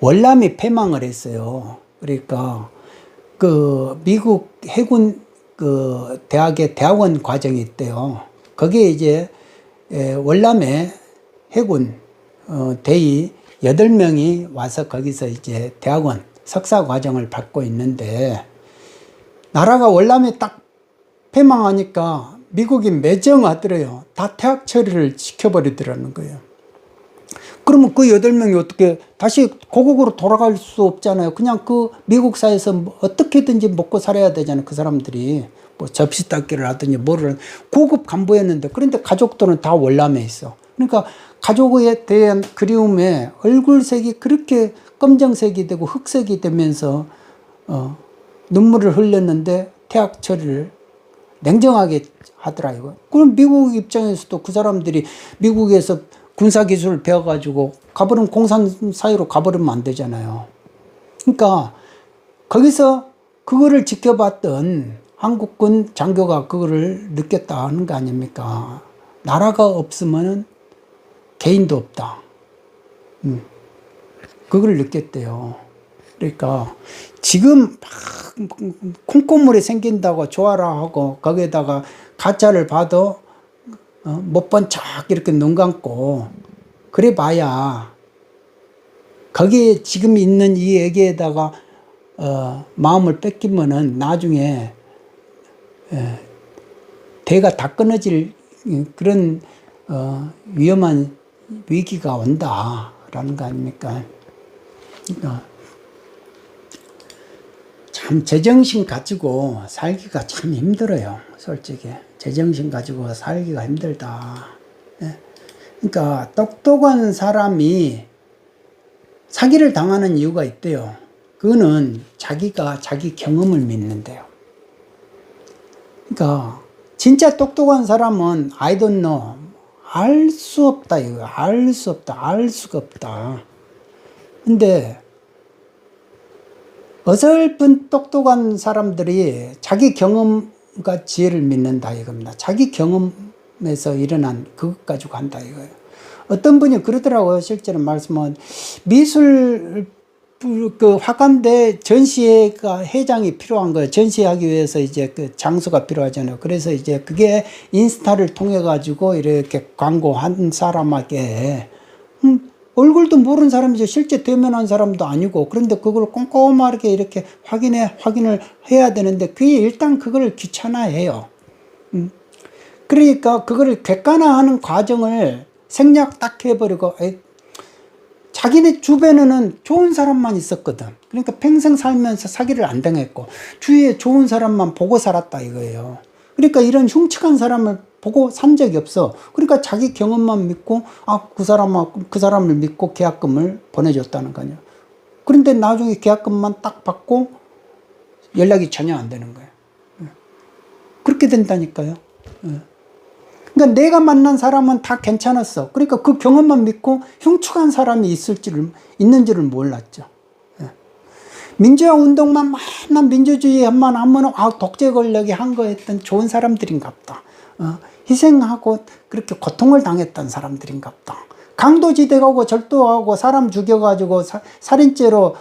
월남이 패망을 했어요. 그러니까 그 미국 해군 그 대학의 대학원 과정이 있대요. 거기에 이제 월남에 해군 대위 8명이 와서 거기서 이제 대학원 석사 과정을 받고 있는데, 나라가 월남에 딱 패망하니까 미국이 매정하더래요. 다 퇴학 처리를 시켜버리더라는 거예요. 그러면 그 8명이 어떻게 다시 고국으로 돌아갈 수 없잖아요. 그냥 그 미국 사회에서 어떻게든지 먹고 살아야 되잖아요. 그 사람들이 뭐 접시 닦기를 하더니 뭐를 고급 간부였는데, 그런데 가족들은 다 월남에 있어. 그러니까 가족에 대한 그리움에 얼굴색이 그렇게 검정색이 되고 흑색이 되면서 눈물을 흘렸는데 퇴학 처리를 냉정하게 하더라. 그럼 미국 입장에서도 그 사람들이 미국에서 군사기술을 배워가지고 가버리면 공산사회로 가버리면 안 되잖아요. 그러니까 거기서 그거를 지켜봤던 한국군 장교가 그거를 느꼈다 하는 거 아닙니까? 나라가 없으면 개인도 없다. 그걸 느꼈대요. 그러니까 지금 막 콩고물이 생긴다고 좋아라 하고 거기에다가 가짜를 봐도 못 본 척 이렇게 눈 감고 그래 봐야 거기에 지금 있는 이 얘기에다가 마음을 뺏기면은 나중에 대가 다 끊어질 그런 위험한 위기가 온다라는 거 아닙니까? 그러니까 참 제정신 가지고 살기가 참 힘들어요. 솔직히 제정신 가지고 살기가 힘들다. 그러니까 똑똑한 사람이 사기를 당하는 이유가 있대요. 그거는 자기가 자기 경험을 믿는데요. 그러니까 진짜 똑똑한 사람은 I don't know, 알 수 없다 이거, 알 수 없다, 알 수가 없다. 근데 어설픈 똑똑한 사람들이 자기 경험과 지혜를 믿는다 이겁니다. 자기 경험에서 일어난 그것 가지고 한다 이거예요. 어떤 분이 그러더라고요. 실제로 말씀은 미술 그 화관대 전시회가 회장이 필요한 거예요. 전시하기 위해서 이제 그 장소가 필요하잖아요. 그래서 이제 그게 인스타를 통해 가지고 이렇게 광고한 사람에게 얼굴도 모르는 사람이죠. 실제 대면한 사람도 아니고. 그런데 그걸 꼼꼼하게 이렇게 확인을 해야 되는데 그게 일단 그걸 귀찮아해요. 그러니까 그거를 객관화하는 과정을 생략 딱 해버리고, 자기네 주변에는 좋은 사람만 있었거든. 그러니까 평생 살면서 사기를 안 당했고 주위에 좋은 사람만 보고 살았다 이거예요. 그러니까 이런 흉측한 사람을 보고 산 적이 없어. 그러니까 자기 경험만 믿고 그 사람을 믿고 계약금을 보내줬다는 거냐. 그런데 나중에 계약금만 딱 받고 연락이 전혀 안 되는 거예요. 그렇게 된다니까요. 그러니까 내가 만난 사람은 다 괜찮았어. 그러니까 그 경험만 믿고 흉측한 사람이 있는 줄을 몰랐죠. 민주화 운동만 만난 민주주의만 하면 독재 권력이 한 거 했던 좋은 사람들인가 보다. 희생하고 그렇게 고통을 당했던 사람들인가 보다. 강도지대 가고 절도하고 사람 죽여가지고 살인죄로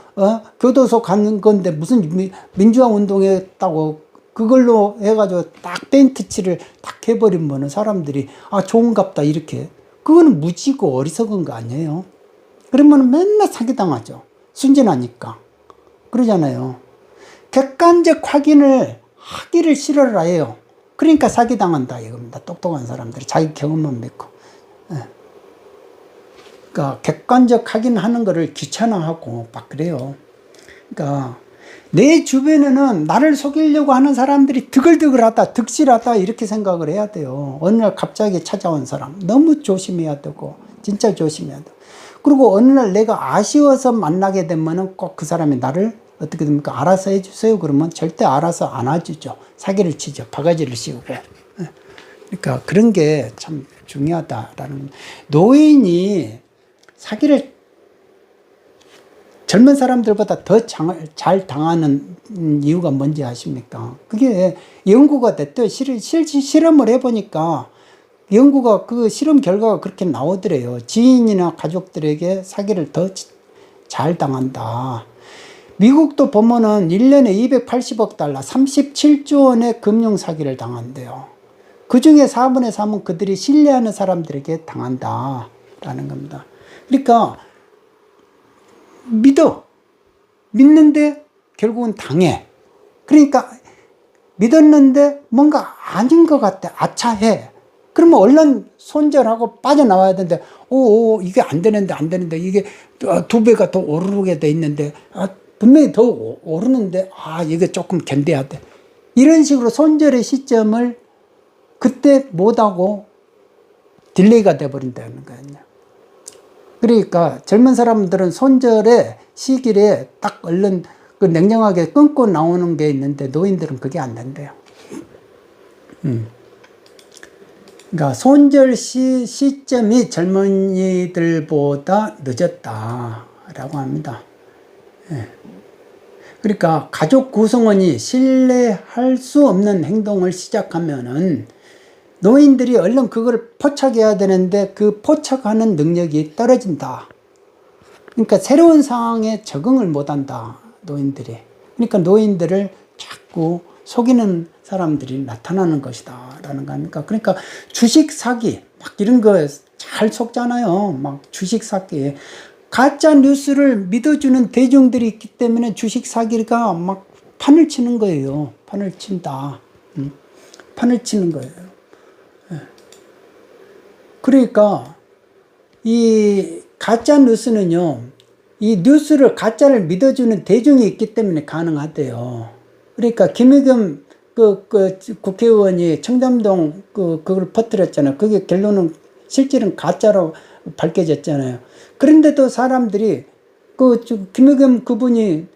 교도소 가는 건데 무슨 민주화 운동했다고 그걸로 해가지고 딱 페인트 칠을 딱 해버리면 사람들이 좋은갑다 이렇게. 그거는 무지고 어리석은 거 아니에요? 그러면 맨날 사기당하죠. 순진하니까. 그러잖아요. 객관적 확인을 하기를 싫어를 해요. 그러니까 사기당한다 이겁니다. 똑똑한 사람들이 자기 경험만 믿고. 그러니까 객관적 확인하는 거를 귀찮아하고 막 그래요. 그러니까 내 주변에는 나를 속이려고 하는 사람들이 드글드글하다, 득실하다 이렇게 생각을 해야 돼요. 어느 날 갑자기 찾아온 사람 너무 조심해야 되고 진짜 조심해야 돼요. 그리고 어느 날 내가 아쉬워서 만나게 되면은 꼭 그 사람이 나를 어떻게 됩니까? 알아서 해주세요. 그러면 절대 알아서 안아주죠. 사기를 치죠. 바가지를 씌우고. 그러니까 그런 게 참 중요하다라는. 노인이 사기를 젊은 사람들보다 더 잘 당하는 이유가 뭔지 아십니까? 그게 연구가 됐대요. 실험을 해보니까 연구가 그 실험 결과가 그렇게 나오더래요. 지인이나 가족들에게 사기를 더 잘 당한다. 미국도 보면은 1년에 280억 달러, 37조 원의 금융 사기를 당한대요. 그 중에 4분의 3은 그들이 신뢰하는 사람들에게 당한다라는 겁니다. 그러니까 믿는데 결국은 당해. 그러니까 믿었는데 뭔가 아닌 것 같아. 아차해. 그러면 얼른 손절하고 빠져나와야 되는데, 이게 안 되는데, 이게 2배가 더 오르게 돼 있는데, 분명히 더 오르는데, 이게 조금 견뎌야 돼. 이런 식으로 손절의 시점을 그때 못하고 딜레이가 돼버린다는 거예요. 그러니까 젊은 사람들은 손절의 시기에 딱 얼른 그 냉정하게 끊고 나오는 게 있는데 노인들은 그게 안 된대요. 그러니까 손절 시점이 젊은이들보다 늦었다라고 합니다. 예. 그러니까 가족 구성원이 신뢰할 수 없는 행동을 시작하면은 노인들이 얼른 그걸 포착해야 되는데 그 포착하는 능력이 떨어진다. 그러니까 새로운 상황에 적응을 못한다, 노인들이. 그러니까 노인들을 자꾸 속이는 사람들이 나타나는 것이다 라는 거 아닙니까? 그러니까 주식 사기 막 이런 거 잘 속잖아요. 막 주식 사기, 가짜 뉴스를 믿어주는 대중들이 있기 때문에 주식 사기가 막 판을 치는 거예요. 판을 친다. 판을 치는 거예요. 그러니까 이 가짜 뉴스는요, 이 뉴스를 가짜를 믿어주는 대중이 있기 때문에 가능하대요. 그러니까 김의겸 국회의원이 청담동 그걸 퍼뜨렸잖아요. 그게 결론은 실질은 가짜로 밝혀졌잖아요. 그런데도 사람들이 김의겸 그분이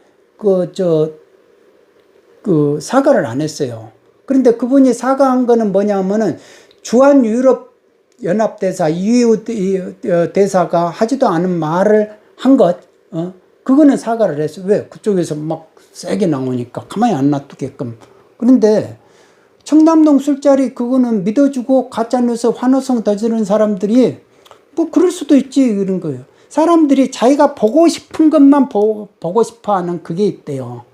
사과를 안 했어요. 그런데 그분이 사과한 거는 뭐냐면은 주한 유럽 연합 대사, EU 대사가 하지도 않은 말을 한 것, 그거는 사과를 했어요. 왜? 그쪽에서 막 세게 나오니까 가만히 안 놔두게끔. 그런데 청담동 술자리 그거는 믿어주고 가짜뉴스 환호성 던지는 사람들이 뭐 그럴 수도 있지 이런 거예요. 사람들이 자기가 보고 싶은 것만 보고 싶어 하는 그게 있대요.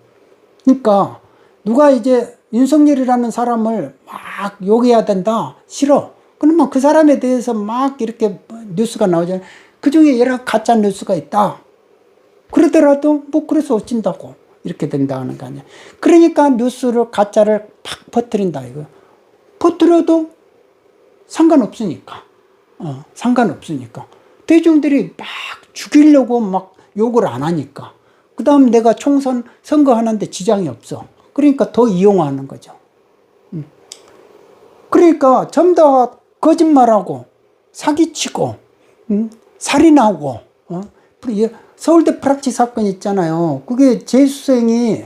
그러니까 누가 이제 윤석열이라는 사람을 막 욕해야 된다, 싫어. 그러면 그 사람에 대해서 막 이렇게 뉴스가 나오잖아요. 그 중에 여러 가짜 뉴스가 있다. 그러더라도 뭐 그래서 어찐다고 이렇게 된다는 거 아니야. 그러니까 뉴스를 가짜를 팍 퍼뜨린다 이거. 퍼뜨려도 상관없으니까. 상관없으니까. 대중들이 막 죽이려고 막 욕을 안 하니까. 그 다음 내가 총선 선거하는데 지장이 없어. 그러니까 더 이용하는 거죠. 그러니까 전부 다 거짓말하고 사기치고 살인하고 서울대 프락치 사건 있잖아요. 그게 재수생이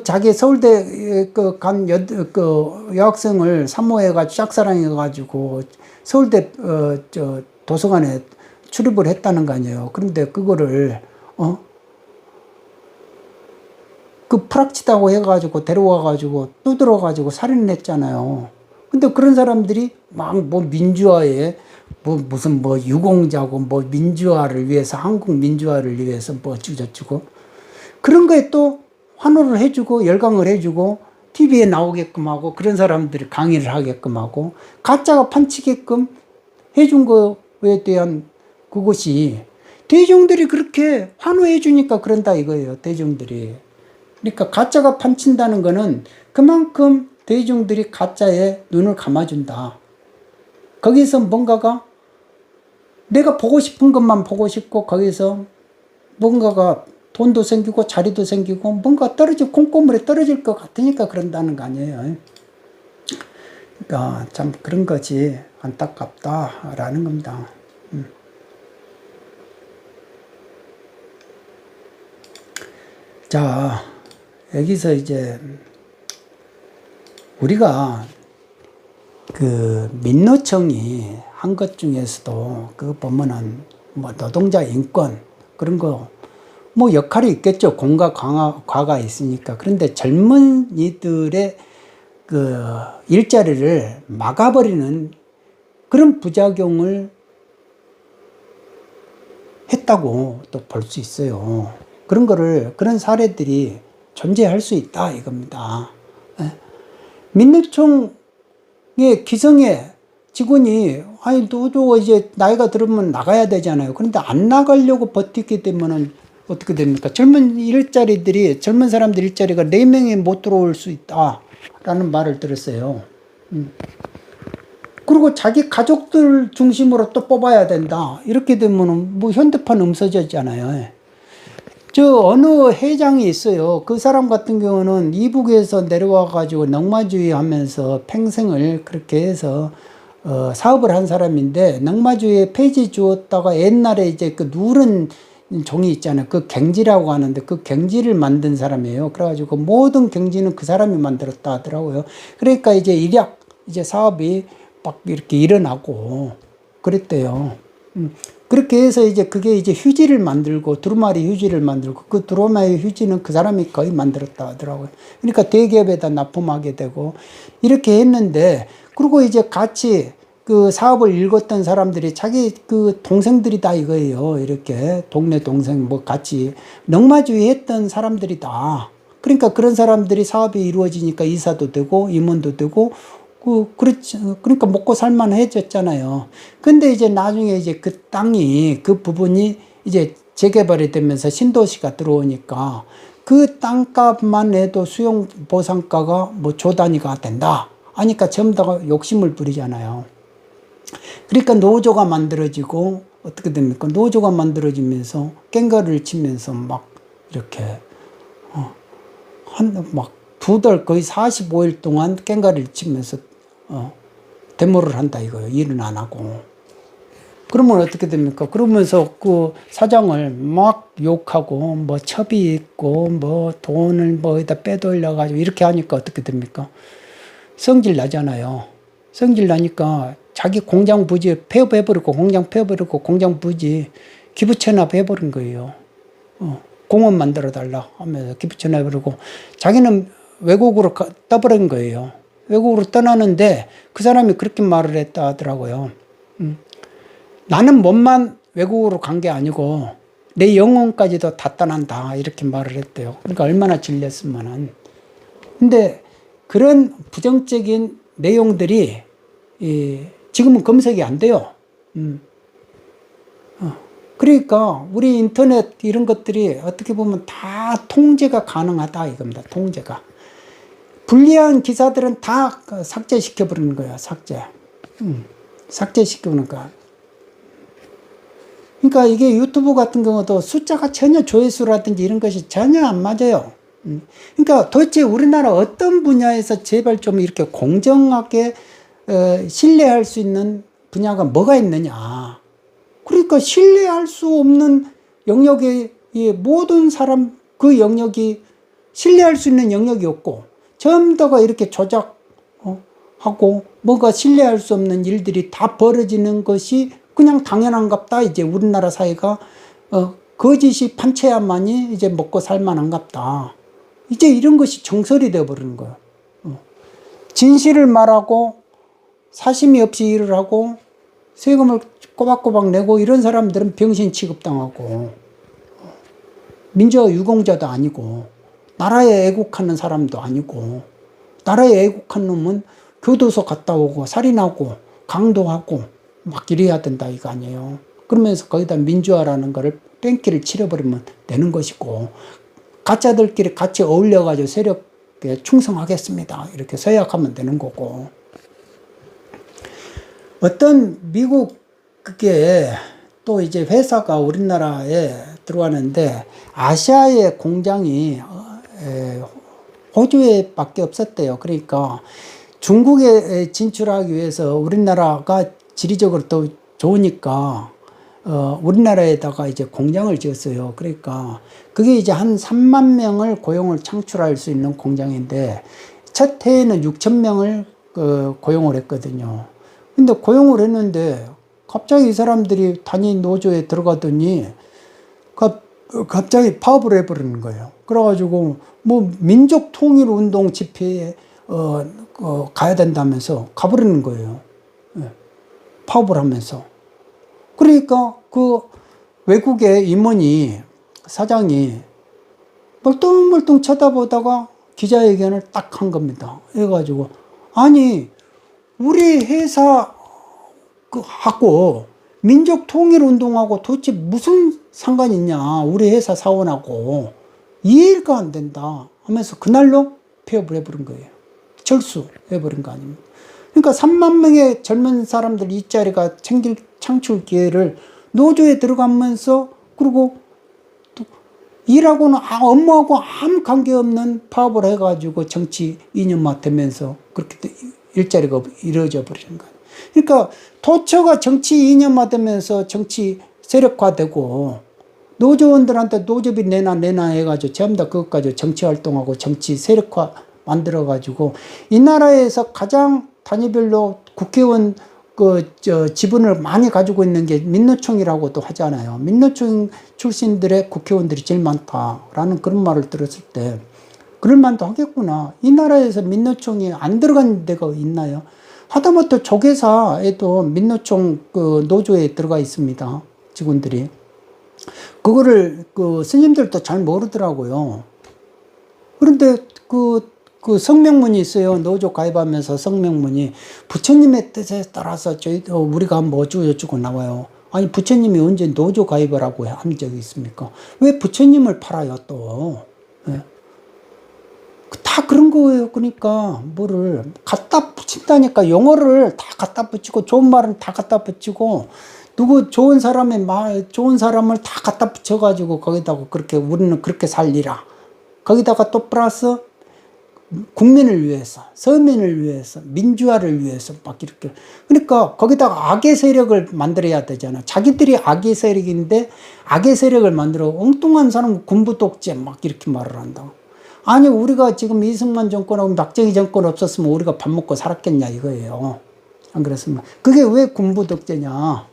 자기 서울대 간 여학생을 산모해가지고 짝사랑해가지고 서울대 도서관에 출입을 했다는 거 아니에요. 그런데 그거를 그 프락치다고 해가지고 데려와가지고 두드려가지고 살인을 했잖아요. 근데 그런 사람들이 막 뭐 민주화에 무슨 유공자고 민주화를 위해서 한국 민주화를 위해서 어쩌고저쩌고 그런 거에 또 환호를 해주고 열광을 해주고 TV에 나오게끔 하고 그런 사람들이 강의를 하게끔 하고 가짜가 판치게끔 해준 거에 대한 그것이 대중들이 그렇게 환호해 주니까 그런다 이거예요. 대중들이. 그러니까 가짜가 판친다는 거는 그만큼 대중들이 가짜에 눈을 감아준다. 거기서 뭔가가 내가 보고 싶은 것만 보고 싶고 거기서 뭔가가 돈도 생기고 자리도 생기고 뭔가 콩고물에 떨어질 것 같으니까 그런다는 거 아니에요. 그러니까 참 그런 거지 안타깝다라는 겁니다. 자, 여기서 이제 우리가 민노총이 한 것 중에서도 그거 보면은 노동자 인권 그런 거 역할이 있겠죠. 공과 과가 있으니까. 그런데 젊은이들의 일자리를 막아버리는 그런 부작용을 했다고 또 볼 수 있어요. 그런 사례들이 존재할 수 있다 이겁니다. 예. 민노총의 기성의 직원이 아니 노조 이제 나이가 들으면 나가야 되잖아요. 그런데 안 나가려고 버티게 되면은 어떻게 됩니까? 젊은 사람들 일자리가 4명이 못 들어올 수 있다라는 말을 들었어요. 그리고 자기 가족들 중심으로 또 뽑아야 된다. 이렇게 되면은 뭐 현대판 없어졌잖아요. 저 어느 회장이 있어요. 그 사람 같은 경우는 이북에서 내려와 가지고 넉마주의 하면서 평생을 그렇게 해서 사업을 한 사람인데, 넉마주의에 폐지 주었다가 옛날에 이제 그 누런 종이 있잖아요. 그 갱지라고 하는데 그 갱지를 만든 사람이에요. 그래가지고 모든 갱지는 그 사람이 만들었다 하더라고요. 그러니까 이제 이제 사업이 막 이렇게 일어나고 그랬대요. 그렇게 해서 이제 그게 이제 휴지를 만들고, 두루마리 휴지를 만들고, 그 두루마리 휴지는 그 사람이 거의 만들었다 하더라고요. 그러니까 대기업에다 납품하게 되고 이렇게 했는데, 그리고 이제 같이 그 사업을 읽었던 사람들이 자기 그 동생들이다 이거예요. 이렇게 동네 동생 뭐 같이 넉마주의 했던 사람들이다. 그러니까 그런 사람들이 사업이 이루어지니까 이사도 되고 임원도 되고 그러니까 먹고 살만해졌잖아요. 근데 이제 나중에 이제 그 땅이, 그 부분이 이제 재개발이 되면서 신도시가 들어오니까 그 땅값만 해도 수용 보상가가 뭐 조 단위가 된다 하니까 전부 다 욕심을 부리잖아요. 그러니까 노조가 만들어지고 어떻게 됩니까? 노조가 만들어지면서 깽가를 치면서 막 이렇게 막 2달 거의 45일 동안 깽가를 치면서 데모를 한다 이거예요. 일은 안 하고. 그러면 어떻게 됩니까? 그러면서 그 사장을 막 욕하고 뭐 첩이 있고 뭐 돈을 뭐에다 빼돌려 가지고 이렇게 하니까 어떻게 됩니까? 성질 나잖아요. 성질 나니까 자기 공장 부지 폐업해버리고, 공장 폐업해버리고, 공장 부지 기부 체납해버린 거예요. 공원 만들어 달라 하면서 기부 체납해버리고, 자기는 외국으로 떠버린 거예요. 외국으로 떠나는데 그 사람이 그렇게 말을 했다 하더라고요. 나는 몸만 외국으로 간 게 아니고 내 영혼까지도 다 떠난다 이렇게 말을 했대요. 그러니까 얼마나 질렸으면은. 근데 그런 부정적인 내용들이 지금은 검색이 안 돼요. 그러니까 우리 인터넷 이런 것들이 어떻게 보면 다 통제가 가능하다 이겁니다. 통제가. 불리한 기사들은 다 삭제시켜버리는 거야. 삭제시켜버리는 거야. 그러니까 이게 유튜브 같은 경우도 숫자가 전혀 조회수라든지 이런 것이 전혀 안 맞아요. 그러니까 도대체 우리나라 어떤 분야에서 제발 좀 이렇게 공정하게 신뢰할 수 있는 분야가 뭐가 있느냐. 그러니까 신뢰할 수 없는 영역에 모든 사람 그 영역이 신뢰할 수 있는 영역이 없고 전부 다가 이렇게 조작하고 뭐가 신뢰할 수 없는 일들이 다 벌어지는 것이 그냥 당연한갑다. 이제 우리나라 사회가 거짓이 판쳐야만이 이제 먹고 살만한갑다. 이제 이런 것이 정설이 되어버리는 거예요. 진실을 말하고 사심이 없이 일을 하고 세금을 꼬박꼬박 내고 이런 사람들은 병신 취급당하고 민주화 유공자도 아니고 나라에 애국하는 사람도 아니고 나라에 애국한 놈은 교도소 갔다 오고 살인하고 강도하고 막 이래야 된다 이거 아니에요. 그러면서 거기다 민주화라는 거를 뺑기를 치러버리면 되는 것이고 가짜들끼리 같이 어울려가지고 세력에 충성하겠습니다 이렇게 서약하면 되는 거고. 어떤 미국 그게 또 이제 회사가 우리나라에 들어왔는데 아시아의 공장이 호주에 밖에 없었대요. 그러니까 중국에 진출하기 위해서 우리나라가 지리적으로 또 좋으니까 우리나라에다가 이제 공장을 지었어요. 그러니까 그게 이제 한 3만 명을 고용을 창출할 수 있는 공장인데 첫 해에는 6천 명을 고용을 했거든요. 근데 고용을 했는데 갑자기 이 사람들이 단위 노조에 들어가더니 갑자기 파업을 해버리는 거예요. 그래가지고 뭐 민족 통일 운동 집회에 가야 된다면서 가버리는 거예요. 파업을 하면서. 그러니까 외국의 임원이, 사장이 멀뚱멀뚱 쳐다보다가 기자회견을 딱 한 겁니다. 해가지고, 아니, 우리 회사 하고 민족통일운동하고 도대체 무슨 상관이 있냐, 우리 회사 사원하고. 이해가 안 된다 하면서 그날로 폐업을 해버린 거예요. 철수해버린 거 아닙니까? 그러니까 3만 명의 젊은 사람들 일자리가 창출 기회를 노조에 들어가면서, 그리고 또 일하고는 업무하고 아무 관계없는 파업을 해가지고 정치 이념화 되면서 그렇게 일자리가 이루어져 버리는 거예요. 그러니까 도처가 정치 이념화 되면서 정치 세력화되고, 노조원들한테 노조비 내놔 해가지고 전부 다 그것 가지고 정치 활동하고 정치 세력화 만들어가지고, 이 나라에서 가장 단위별로 국회의원 지분을 많이 가지고 있는 게 민노총이라고도 하잖아요. 민노총 출신들의 국회의원들이 제일 많다라는 그런 말을 들었을 때, 그럴만도 하겠구나. 이 나라에서 민노총이 안 들어간 데가 있나요? 하다못해 조계사에도 민노총 노조에 들어가 있습니다. 직원들이. 그거를 스님들도 잘 모르더라고요. 그런데 그 성명문이 있어요. 노조 가입하면서 성명문이 부처님의 뜻에 따라서 우리가 뭐 어쩌고 나와요. 아니, 부처님이 언제 노조 가입을 하고 한 적이 있습니까? 왜 부처님을 팔아요 또? 네. 다 그런 거예요. 그러니까 뭐를 갖다 붙인다니까. 용어를 다 갖다 붙이고, 좋은 말은 다 갖다 붙이고, 누구 좋은 사람의 좋은 사람을 다 갖다 붙여가지고 거기다가 그렇게 우리는 그렇게 살리라. 거기다가 또 플러스 국민을 위해서, 서민을 위해서, 민주화를 위해서 막 이렇게. 그러니까 거기다가 악의 세력을 만들어야 되잖아. 자기들이 악의 세력인데 악의 세력을 만들어 엉뚱한 사람 군부 독재 막 이렇게 말을 한다. 아니, 우리가 지금 이승만 정권하고 박정희 정권 없었으면 우리가 밥 먹고 살았겠냐 이거예요. 안 그렇습니까? 그게 왜 군부 독재냐?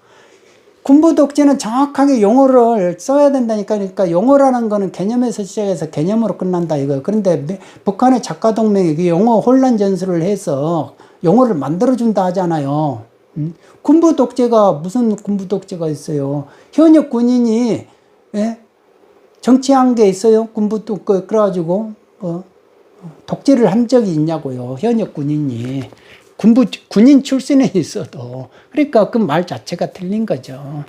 군부 독재는 정확하게 용어를 써야 된다니까. 그러니까 용어라는 거는 개념에서 시작해서 개념으로 끝난다 이거예요. 그런데 북한의 작가 동맹이 그 용어 혼란 전술을 해서 용어를 만들어준다 하잖아요. 군부 독재가 무슨 군부 독재가 있어요? 현역 군인이, 예? 정치한 게 있어요? 그래가지고 독재를 한 적이 있냐고요. 현역 군인이. 군인 출신에 있어도. 그러니까 그 말 자체가 틀린 거죠.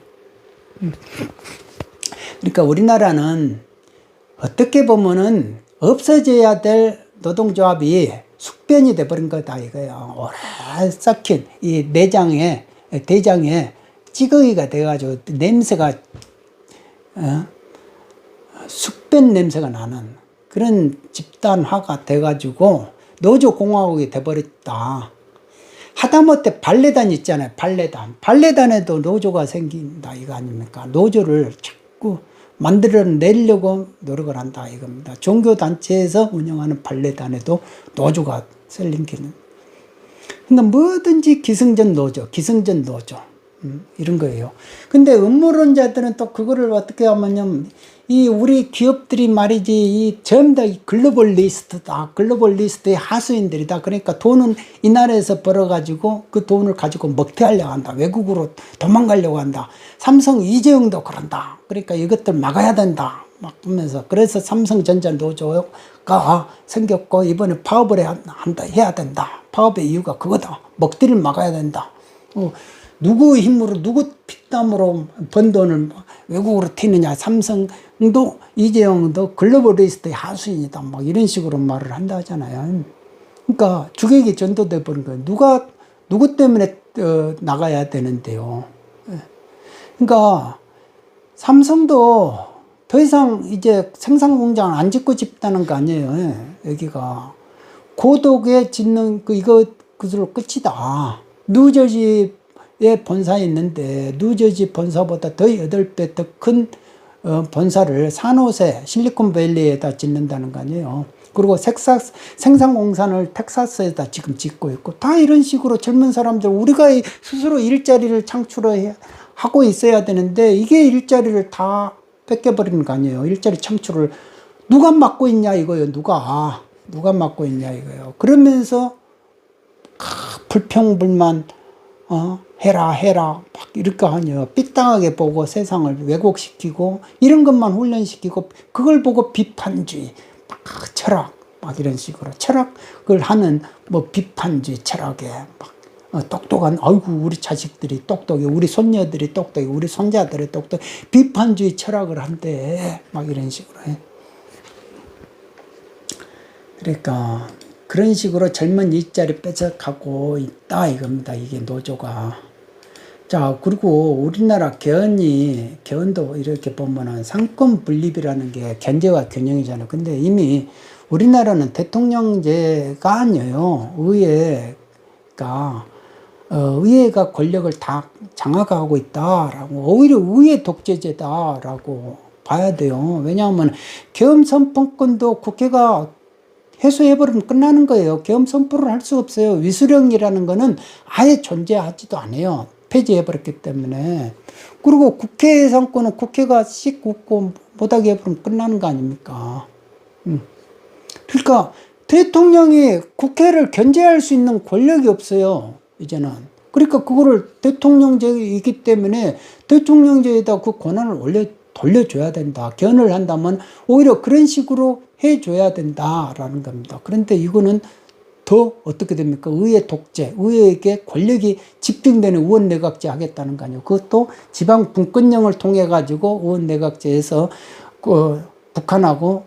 그러니까 우리나라는 어떻게 보면은 없어져야 될 노동조합이 숙변이 돼버린 거다 이거예요. 오래 썩힌 이 대장에 찌꺼기가 돼가지고 냄새가, 숙변 냄새가 나는 그런 집단화가 돼가지고 노조공화국이 돼버렸다. 하다못해 발레단 있잖아요. 발레단에도 노조가 생긴다 이거 아닙니까? 노조를 자꾸 만들어내려고 노력을 한다 이겁니다. 종교단체에서 운영하는 발레단에도 노조가 생기는. 그러니까 뭐든지 기승전 노조 이런 거예요. 근데 음모론자들은 또 그거를 어떻게 하면요, 이 우리 기업들이 말이지, 이 전부 다 글로벌리스트다. 글로벌리스트의 하수인들이다. 그러니까 돈은 이 나라에서 벌어가지고 그 돈을 가지고 먹튀하려고 한다. 외국으로 도망가려고 한다. 삼성 이재용도 그런다. 그러니까 이것들 막아야 된다. 막 보면서. 그래서 삼성전자 노조가 생겼고, 이번에 파업을 해야 된다. 파업의 이유가 그거다. 먹튀를 막아야 된다. 누구 힘으로, 누구 피땀으로 번 돈을 외국으로 튀느냐. 삼성도 이재용도 글로벌리스트의 하수인이다. 막 이런 식으로 말을 한다 하잖아요. 그러니까 주객이 전도돼 버린 거예요. 누구 때문에 나가야 되는데요. 그러니까 삼성도 더 이상 이제 생산 공장을 안 짓고 싶다는 거 아니에요. 여기가 고독에 짓는 그것으로 끝이다. 뉴저지에 본사에 있는데 뉴저지 본사보다 더 8배 더 큰 본사를 산호세 실리콘밸리에다 짓는다는 거 아니에요. 그리고 생산 공산을 텍사스에다 지금 짓고 있고, 다 이런 식으로 젊은 사람들, 우리가 스스로 일자리를 창출하고 있어야 되는데 이게 일자리를 다 뺏겨버리는 거 아니에요. 일자리 창출을 누가 막고 있냐 이거예요. 누가 막고 있냐 이거예요. 그러면서 불평불만 해라 막 이렇게 하냐. 삐딱하게 보고 세상을 왜곡시키고 이런 것만 훈련시키고 그걸 보고 비판주의 막 철학 막 이런 식으로 철학을 하는 뭐 비판주의 철학에 막 똑똑한 아이고 우리 자식들이 똑똑해 우리 손녀들이 똑똑해 우리 손자들이 똑똑해 비판주의 철학을 한대 막 이런 식으로 해. 그러니까 그런 식으로 젊은 일자리 뺏어가고 있다 이겁니다. 이게 노조가. 자, 그리고 우리나라 개헌도 이렇게 보면은 상권 분립이라는 게 견제와 균형이잖아요. 근데 이미 우리나라는 대통령제가 아니에요. 의회가 권력을 다 장악하고 있다라고, 오히려 의회 독재제다라고 봐야 돼요. 왜냐하면 계엄선포권도 국회가 해소해버리면 끝나는 거예요. 계엄 선포를 할 수 없어요. 위수령이라는 거는 아예 존재하지도 않아요. 폐지해버렸기 때문에. 그리고 국회 예산권은 국회가 씻고 못하게 해버리면 끝나는 거 아닙니까? 그러니까 대통령이 국회를 견제할 수 있는 권력이 없어요. 이제는. 그러니까 그거를 대통령제이기 때문에 대통령제에다 그 권한을 돌려줘야 된다. 개헌을 한다면 오히려 그런 식으로 해줘야 된다라는 겁니다. 그런데 이거는 더 어떻게 됩니까? 의회 독재, 의회에게 권력이 집중되는 의원 내각제 하겠다는 거 아니에요. 그것도 지방 분권령을 통해 가지고 의원 내각제에서 북한하고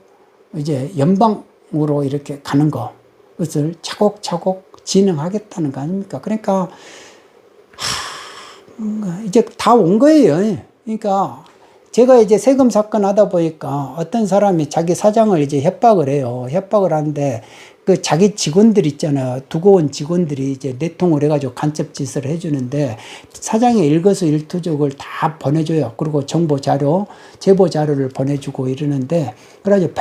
이제 연방으로 이렇게 가는 것을 차곡차곡 진행하겠다는 거 아닙니까? 그러니까 이제 다 온 거예요. 그러니까 제가 이제 세금 사건 하다 보니까 어떤 사람이 자기 사장을 이제 협박을 해요. 협박을 하는데 그 자기 직원들 있잖아요. 두고 온 직원들이 이제 내통을 해가지고 간첩 짓을 해주는데 사장의 일거수일투족을 다 보내줘요. 그리고 정보 자료, 제보 자료를 보내주고 이러는데 그래가지고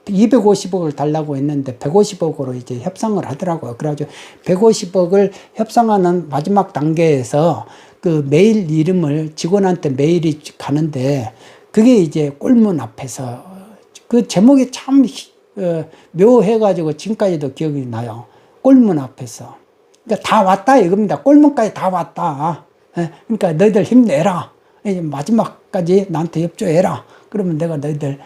250억을 달라고 했는데 150억으로 이제 협상을 하더라고요. 그래가지고 150억을 협상하는 마지막 단계에서 그 메일 이름을 직원한테 메일이 가는데 그게 이제 꼴문 앞에서 그 제목이 참 묘해가지고 지금까지도 기억이 나요. 꼴문 앞에서. 그러니까 다 왔다 이겁니다. 꼴문까지 다 왔다. 그러니까 너희들 힘내라. 이제 마지막까지 나한테 협조해라. 그러면 내가 너희들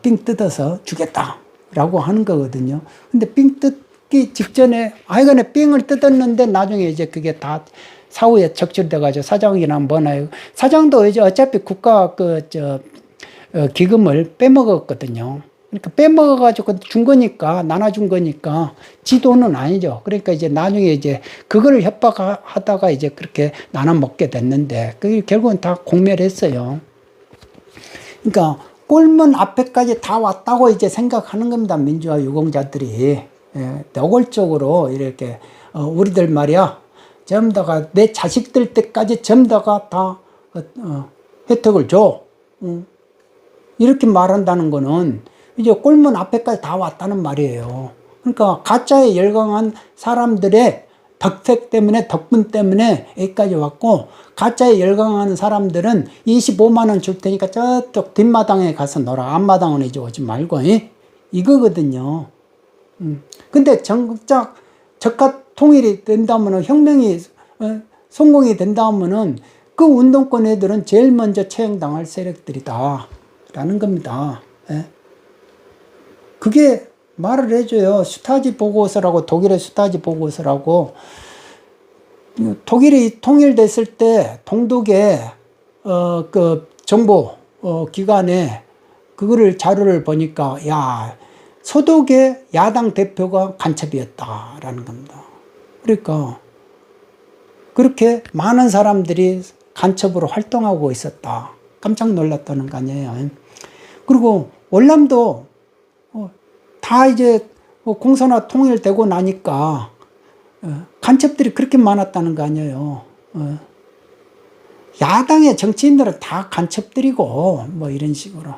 삥 뜯어서 주겠다. 라고 하는 거거든요. 근데 삥 뜯기 직전에 하여간에 삥을 뜯었는데 나중에 이제 그게 다 사후에 적출돼가지고 사장이나 뭐나 사장도 이제 어차피 국가 기금을 빼먹었거든요. 그러니까 빼먹어가지고 준 거니까 나눠준 거니까 지 돈은 아니죠. 그러니까 이제 나중에 이제 그거를 협박하다가 이제 그렇게 나눠 먹게 됐는데 그게 결국은 다 공멸했어요. 그러니까 꼴문 앞에까지 다 왔다고 이제 생각하는 겁니다. 민주화 유공자들이 노골적으로 이렇게 우리들 말이야. 전부 다가 내 자식들 때까지 전부 다가 다 혜택을 줘. 이렇게 말한다는 거는 이제 꼴문 앞에까지 다 왔다는 말이에요. 그러니까 가짜에 열광한 사람들의 덕택 때문에 덕분 때문에 여기까지 왔고 가짜에 열광하는 사람들은 25만 원 줄 테니까 저쪽 뒷마당에 가서 놀아. 앞마당은 이제 오지 말고 이거거든요. 근데 정작 적합 통일이 된다면은 혁명이 성공이 된다면은 그 운동권 애들은 제일 먼저 처형당할 세력들이다 라는 겁니다. 그게 말을 해줘요. 슈타지 보고서라고, 독일의 슈타지 보고서라고. 독일이 통일됐을 때 동독의 그 정보 기관에 그거를 자료를 보니까 야 소독의 야당 대표가 간첩이었다라는 겁니다. 그러니까 그렇게 많은 사람들이 간첩으로 활동하고 있었다. 깜짝 놀랐다는 거 아니에요. 그리고 월남도 다 이제 공산화 통일되고 나니까 간첩들이 그렇게 많았다는 거 아니에요. 야당의 정치인들은 다 간첩들이고 뭐 이런 식으로.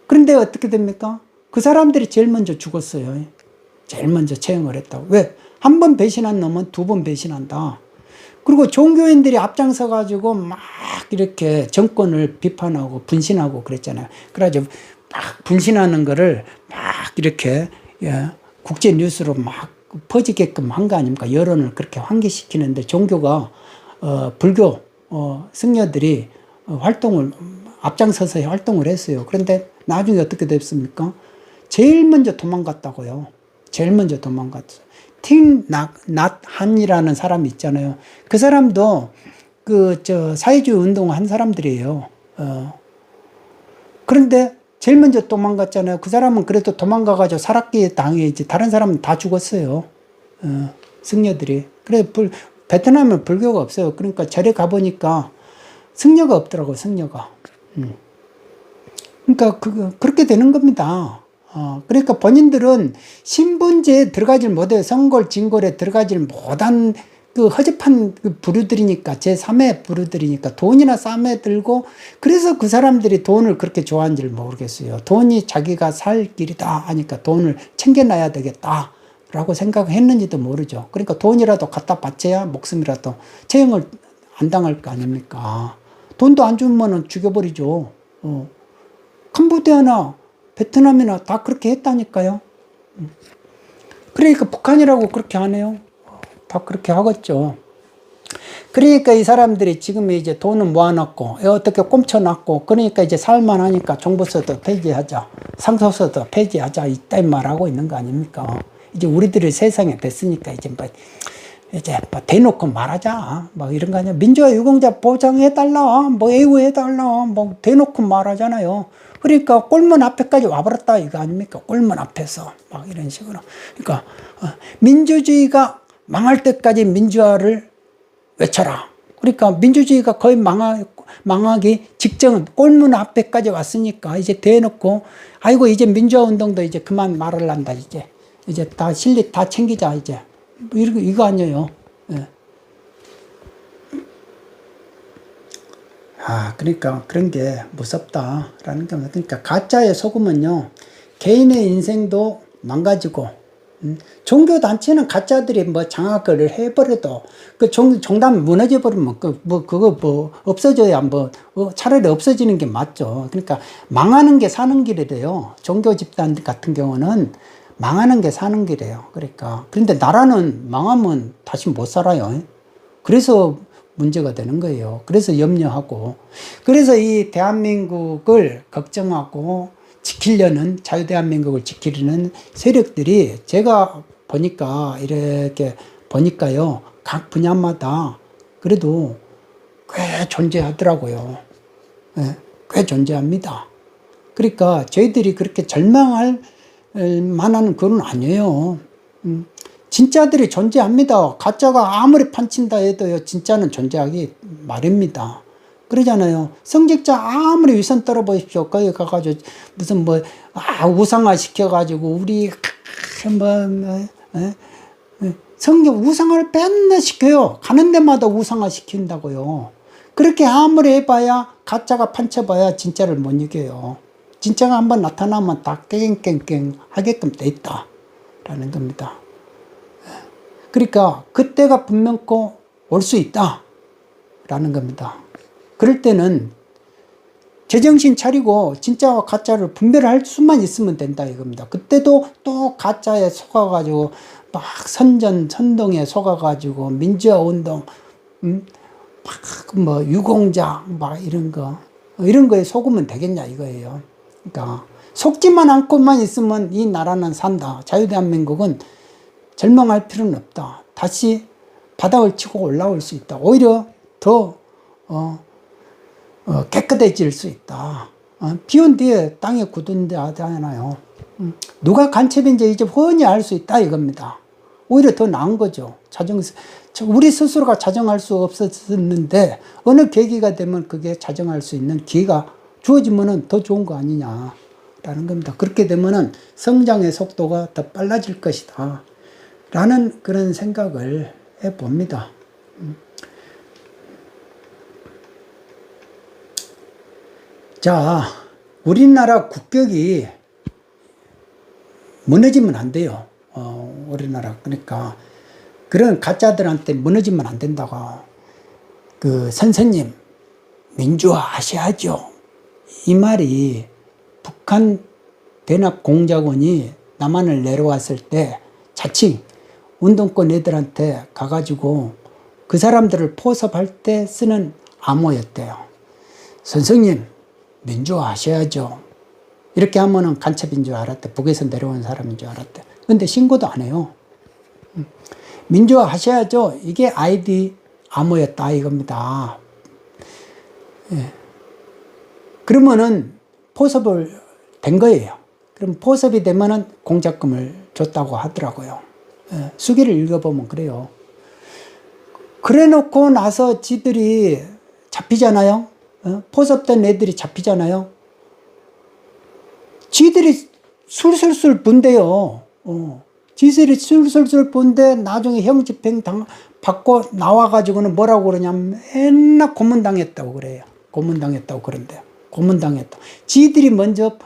그런데 어떻게 됩니까? 그 사람들이 제일 먼저 죽었어요. 제일 먼저 처형을 했다고. 왜? 한 번 배신한 놈은 두 번 배신한다. 그리고 종교인들이 앞장서 가지고 막 이렇게 정권을 비판하고 분신하고 그랬잖아요. 그래가지고 막 분신하는 거를 막 이렇게 국제 뉴스로 막 퍼지게끔 한 거 아닙니까? 여론을 그렇게 환기시키는데 종교가 불교 승려들이 활동을 앞장서서 활동을 했어요. 그런데 나중에 어떻게 됐습니까? 제일 먼저 도망갔다고요. 제일 먼저 도망갔어요. 팅낫한이라는 사람이 있잖아요. 그 사람도 사회주의 운동을 한 사람들이에요. 그런데 제일 먼저 도망갔잖아요. 그 사람은 그래도 도망가가지고 살았기에 당해야지. 다른 사람은 다 죽었어요. 승려들이. 그래, 베트남은 불교가 없어요. 그러니까 절에 가보니까 승려가 없더라고요, 승려가. 그러니까 그렇게 되는 겁니다. 그러니까 본인들은 신분제에 들어가질 못해요. 성골, 진골에 들어가질 못한 허접한 부류들이니까, 제3의 부류들이니까 돈이나 싸매 들고, 그래서 그 사람들이 돈을 그렇게 좋아하는지를 모르겠어요. 돈이 자기가 살 길이다 하니까 돈을 챙겨놔야 되겠다 라고 생각했는지도 모르죠. 그러니까 돈이라도 갖다 바쳐야 목숨이라도 처형을 안 당할 거 아닙니까? 돈도 안 주면은 죽여버리죠. 캄보디아나 베트남이나 다 그렇게 했다니까요. 그러니까 북한이라고 그렇게 하네요. 다 그렇게 하겠죠. 그러니까 이 사람들이 지금 이제 돈을 모아놨고, 어떻게 꼼쳐놨고, 그러니까 이제 살만하니까 종부세도 폐지하자, 상속세도 폐지하자, 이따위 말하고 있는 거 아닙니까? 이제 우리들이 세상에 됐으니까 이제 대놓고 말하자. 이런 거 아니야. 민주화 유공자 보장해달라. 애우해달라. 대놓고 말하잖아요. 그러니까 꼴문 앞에까지 와버렸다. 이거 아닙니까? 꼴문 앞에서. 이런 식으로. 그러니까, 민주주의가 망할 때까지 민주화를 외쳐라. 그러니까 민주주의가 거의 망하기 직전 꼴문 앞에까지 왔으니까 이제 대놓고, 아이고, 이제 민주화 운동도 이제 그만 말을 한다. 이제 다 실리 다 챙기자. 이제. 이거 아니에요. 예. 그러니까 그런 게 무섭다라는 겁니다. 그러니까 가짜에 속으면요, 개인의 인생도 망가지고, 종교 단체는 가짜들이 장악을 해버려도 정당 무너져 버리면 그거 없어져야 차라리 없어지는 게 맞죠. 그러니까 망하는 게 사는 길이래요. 종교 집단 같은 경우는 망하는 게 사는 길이에요. 그런데 나라는 망하면 다시 못 살아요. 그래서 문제가 되는 거예요. 그래서 염려하고, 그래서 이 대한민국을 걱정하고 지키려는, 자유대한민국을 지키려는 세력들이 제가 이렇게 보니까요, 각 분야마다 그래도 꽤 존재하더라고요. 네, 꽤 존재합니다. 그러니까 저희들이 그렇게 절망할 만한 그건 아니에요. 진짜들이 존재합니다. 가짜가 아무리 판친다 해도요, 진짜는 존재하기 마련입니다. 그러잖아요. 성직자 아무리 위선 떨어보십시오. 거기 가가지고 무슨 우상화 시켜가지고 우리 성경 우상화를 맨날 시켜요. 가는 데마다 우상화 시킨다고요. 그렇게 아무리 해봐야, 가짜가 판쳐봐야 진짜를 못 이겨요. 진짜가 한번 나타나면 다 깽깽깽 하게끔 돼 있다 라는 겁니다. 그러니까 그때가 분명코 올 수 있다 라는 겁니다. 그럴 때는 제정신 차리고 진짜와 가짜를 분별할 수만 있으면 된다 이겁니다. 그때도 또 가짜에 속아가지고 선동에 속아가지고 민주화 운동, 유공자 이런 거에 속으면 되겠냐 이거예요. 그러니까 속지만 않고만 있으면 이 나라는 산다. 자유대한민국은 절망할 필요는 없다. 다시 바닥을 치고 올라올 수 있다. 오히려 더 깨끗해질 수 있다. 비온 뒤에 땅에 굳은 데 하잖아요. 누가 간첩인지 이제 훤히 알 수 있다 이겁니다. 오히려 더 나은 거죠. 우리 스스로가 자정할 수 없었는데 어느 계기가 되면 그게 자정할 수 있는 기회가 주어지면 더 좋은 거 아니냐라는 겁니다. 그렇게 되면 성장의 속도가 더 빨라질 것이다 라는 그런 생각을 해봅니다. 자, 우리나라 국격이 무너지면 안 돼요. 우리나라. 그러니까 그런 가짜들한테 무너지면 안 된다고. 선생님, 민주화 하셔야죠. 이 말이 북한 대납 공작원이 남한을 내려왔을 때 자칭 운동권 애들한테 가가지고 그 사람들을 포섭할 때 쓰는 암호였대요. 선생님, 민주화 하셔야죠. 이렇게 하면은 간첩인 줄 알았대. 북에서 내려온 사람인 줄 알았대. 근데 신고도 안 해요. 민주화 하셔야죠. 이게 아이디 암호였다 이겁니다. 예. 그러면은 포섭을 된 거예요. 그럼 포섭이 되면은 공작금을 줬다고 하더라고요. 예. 수기를 읽어보면 그래요. 그래 놓고 나서 지들이 잡히잖아요. 포섭된 애들이 잡히잖아요. 지들이 술술술 분대요. 지들이 술술술 분대 나중에 형집행 받고 나와가지고는 뭐라고 그러냐면 맨날 고문당했다고 그래요. 고문당했다고 그런대요. 고문당했다. 지들이 먼저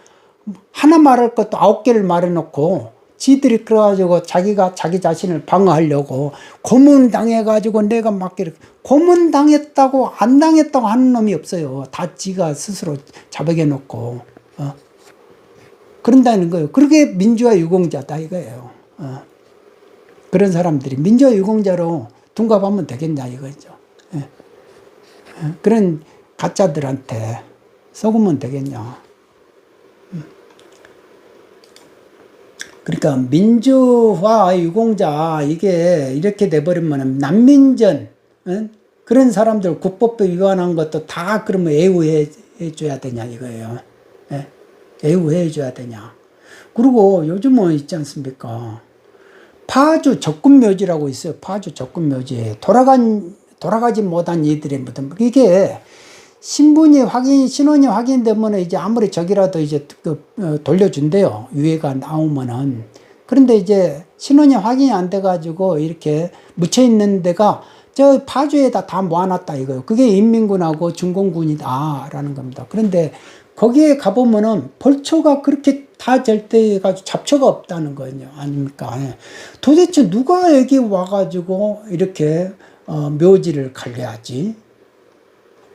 하나 말할 것도 9개를 말해놓고 지들이 그래가지고 자기가 자기 자신을 방어하려고 고문당해가지고 내가 막 이렇게 고문당했다고 안 당했다고 하는 놈이 없어요. 다 지가 스스로 자백해놓고 그런다는 거예요. 그렇게 민주화 유공자다 이거예요. 그런 사람들이 민주화 유공자로 둔갑하면 되겠냐 이거죠. 그런 가짜들한테 속으면 되겠냐. 그러니까 민주화 유공자 이게 이렇게 돼버리면 난민전 그런 사람들 국법법 위반한 것도 다 그러면 애우해 줘야 되냐 이거예요. 애우해 줘야 되냐. 그리고 요즘은 있지 않습니까? 파주 적군묘지라고 있어요. 파주 적군묘지. 돌아가지 못한 이들의 무덤. 이게 신원이 확인되면 이제 아무리 적이라도 이제 돌려준대요. 유해가 나오면은. 그런데 이제 신원이 확인이 안 돼가지고 이렇게 묻혀있는 데가 저 파주에다 다 모아놨다 이거예요. 그게 인민군하고 중공군이다라는 겁니다. 그런데 거기에 가보면은 벌초가 그렇게 다 절대해가지고 잡초가 없다는 거예요. 아닙니까? 도대체 누가 여기 와가지고 이렇게 묘지를 갈려하지?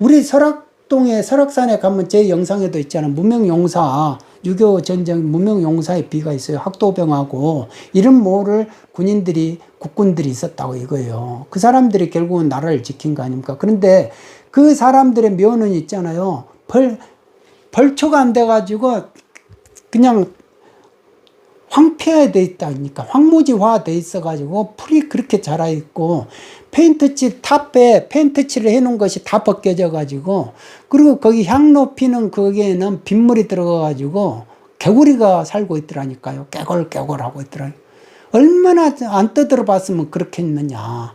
우리 설악동에 설악산에 가면 제 영상에도 있잖아요. 무명용사 6.25 전쟁 무명용사의 비가 있어요. 학도병하고 이런 모를 국군들이 있었다고 이거예요. 그 사람들이 결국은 나라를 지킨 거 아닙니까? 그런데 그 사람들의 묘는 있잖아요. 벌초가 안 돼가지고 그냥 황폐화돼 있다니까. 황무지화 돼 있어가지고 풀이 그렇게 자라있고 페인트칠 탑에 페인트칠을 해놓은 것이 다 벗겨져가지고 그리고 거기 향로 피는 거기에는 빗물이 들어가가지고 개구리가 살고 있더라니까요. 깨골깨골 하고 있더라니까요. 얼마나 안 떠들어 봤으면 그렇겠느냐.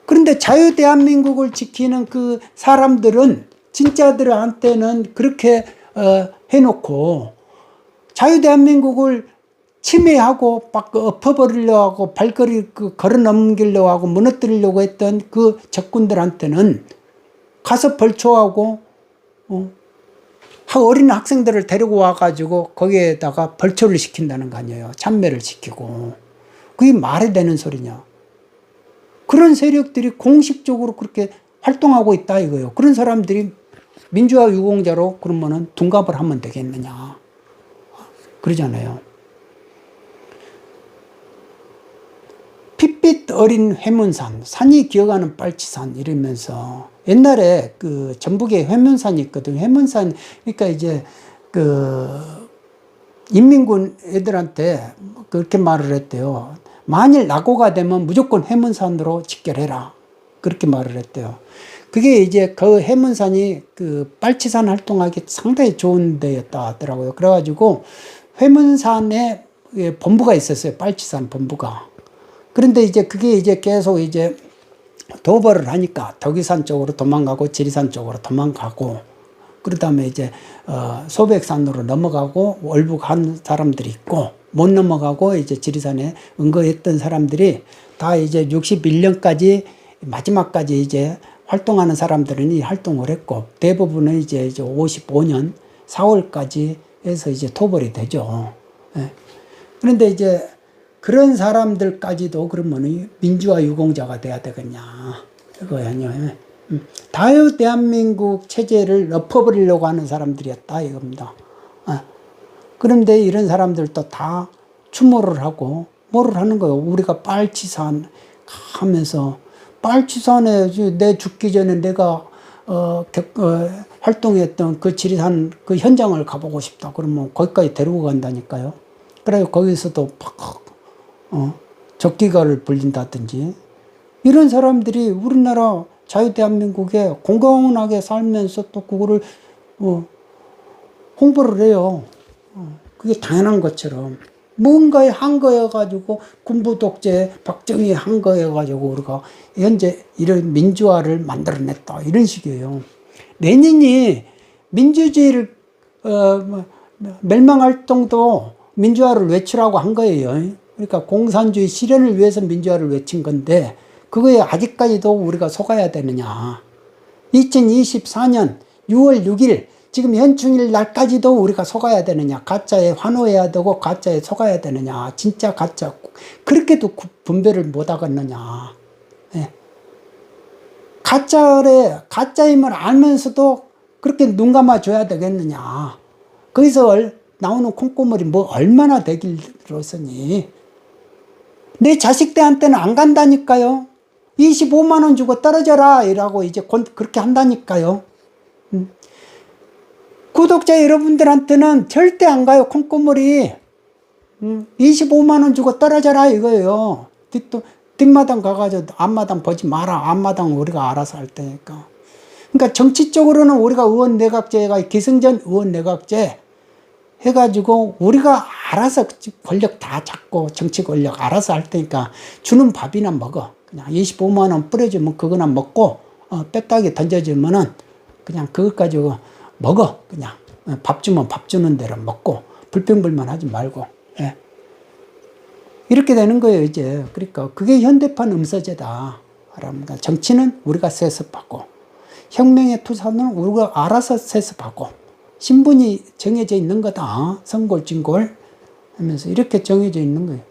그런데 자유대한민국을 지키는 그 사람들은 진짜들한테는 그렇게 해놓고 자유대한민국을 침해하고 막 엎어버리려고 하고 발걸이 걸어 넘기려고 하고 무너뜨리려고 했던 그 적군들한테는 가서 벌초하고 어린 학생들을 데리고 와가지고 거기에다가 벌초를 시킨다는 거 아니에요. 참배를 시키고. 그게 말이 되는 소리냐. 그런 세력들이 공식적으로 그렇게 활동하고 있다 이거예요. 그런 사람들이 민주화 유공자로 그러면은 둔갑을 하면 되겠느냐. 그러잖아요. 핏빛 어린 회문산, 산이 기어가는 빨치산 이러면서 옛날에 그 전북에 회문산이 있거든요. 회문산, 그러니까 이제 그 인민군 애들한테 그렇게 말을 했대요. 만일 낙오가 되면 무조건 회문산으로 직결해라. 그렇게 말을 했대요. 그게 이제 그 해문산이 그 빨치산 활동하기 상당히 좋은 데였다 하더라고요. 그래가지고 회문산에 본부가 있었어요. 빨치산 본부가. 그런데 이제 그게 이제 계속 이제 도벌을 하니까 덕유산 쪽으로 도망가고 지리산 쪽으로 도망가고 그 다음에 이제 소백산으로 넘어가고 월북한 사람들이 있고 못 넘어가고 이제 지리산에 응거했던 사람들이 다 이제 61년까지 마지막까지 이제 활동하는 사람들은 이 활동을 했고 대부분은 이제 55년 4월까지 해서 이제 토벌이 되죠. 그런데 이제 그런 사람들까지도 그러면 민주화 유공자가 돼야 되겠냐. 이거야요. 자유대한민국 체제를 엎어버리려고 하는 사람들이었다 이겁니다. 그런데 이런 사람들도 다 추모를 하고 뭐를 하는 거예요. 우리가 빨치산 하면서, 빨치산에 내 죽기 전에 내가 활동했던 그 지리산 그 현장을 가보고 싶다. 그러면 거기까지 데리고 간다니까요. 그래 거기서도 팍 적기가를 불린다든지, 이런 사람들이 우리나라 자유대한민국에 건강하게 살면서 또 그거를 홍보를 해요. 그게 당연한 것처럼. 뭔가에 한 거여가지고, 군부 독재 박정희 한 거여가지고 우리가 현재 이런 민주화를 만들어냈다, 이런 식이에요. 레닌이 민주주의를 멸망할 정도 민주화를 외치라고 한 거예요. 그러니까 공산주의 실현을 위해서 민주화를 외친 건데, 그거에 아직까지도 우리가 속아야 되느냐. 2024년 6월 6일 지금 현충일 날까지도 우리가 속아야 되느냐. 가짜에 환호해야 되고 가짜에 속아야 되느냐. 진짜 가짜 그렇게도 분별을 못 하겠느냐. 예. 가짜임을 알면서도 그렇게 눈 감아줘야 되겠느냐. 거기서 나오는 콩고물이 뭐 얼마나 되길로서니. 내 자식들한테는 안 간다니까요. 25만 원 주고 떨어져라 이라고 이제 그렇게 한다니까요. 구독자 여러분들한테는 절대 안 가요. 콩고물이 25만 원 주고 떨어져라 이거예요. 뒷마당 가가지고 앞마당 보지 마라. 앞마당 우리가 알아서 할 테니까. 그러니까 정치적으로는 우리가 의원 내각제가 기승전 의원 내각제 해가지고 우리가 알아서 권력 다 잡고 정치 권력 알아서 할 테니까 주는 밥이나 먹어. 그냥 25만 원 뿌려주면 그거나 먹고 빽딱이 던져주면은 그냥 그것 가지고 먹어. 그냥 밥 주면 밥 주는 대로 먹고 불평불만 하지 말고. 예. 이렇게 되는 거예요 이제. 그러니까 그게 현대판 음서제다. 그러니까 정치는 우리가 세습하고, 혁명의 투사는 우리가 알아서 세습하고, 신분이 정해져 있는 거다. 선골진골 하면서 이렇게 정해져 있는 거예요.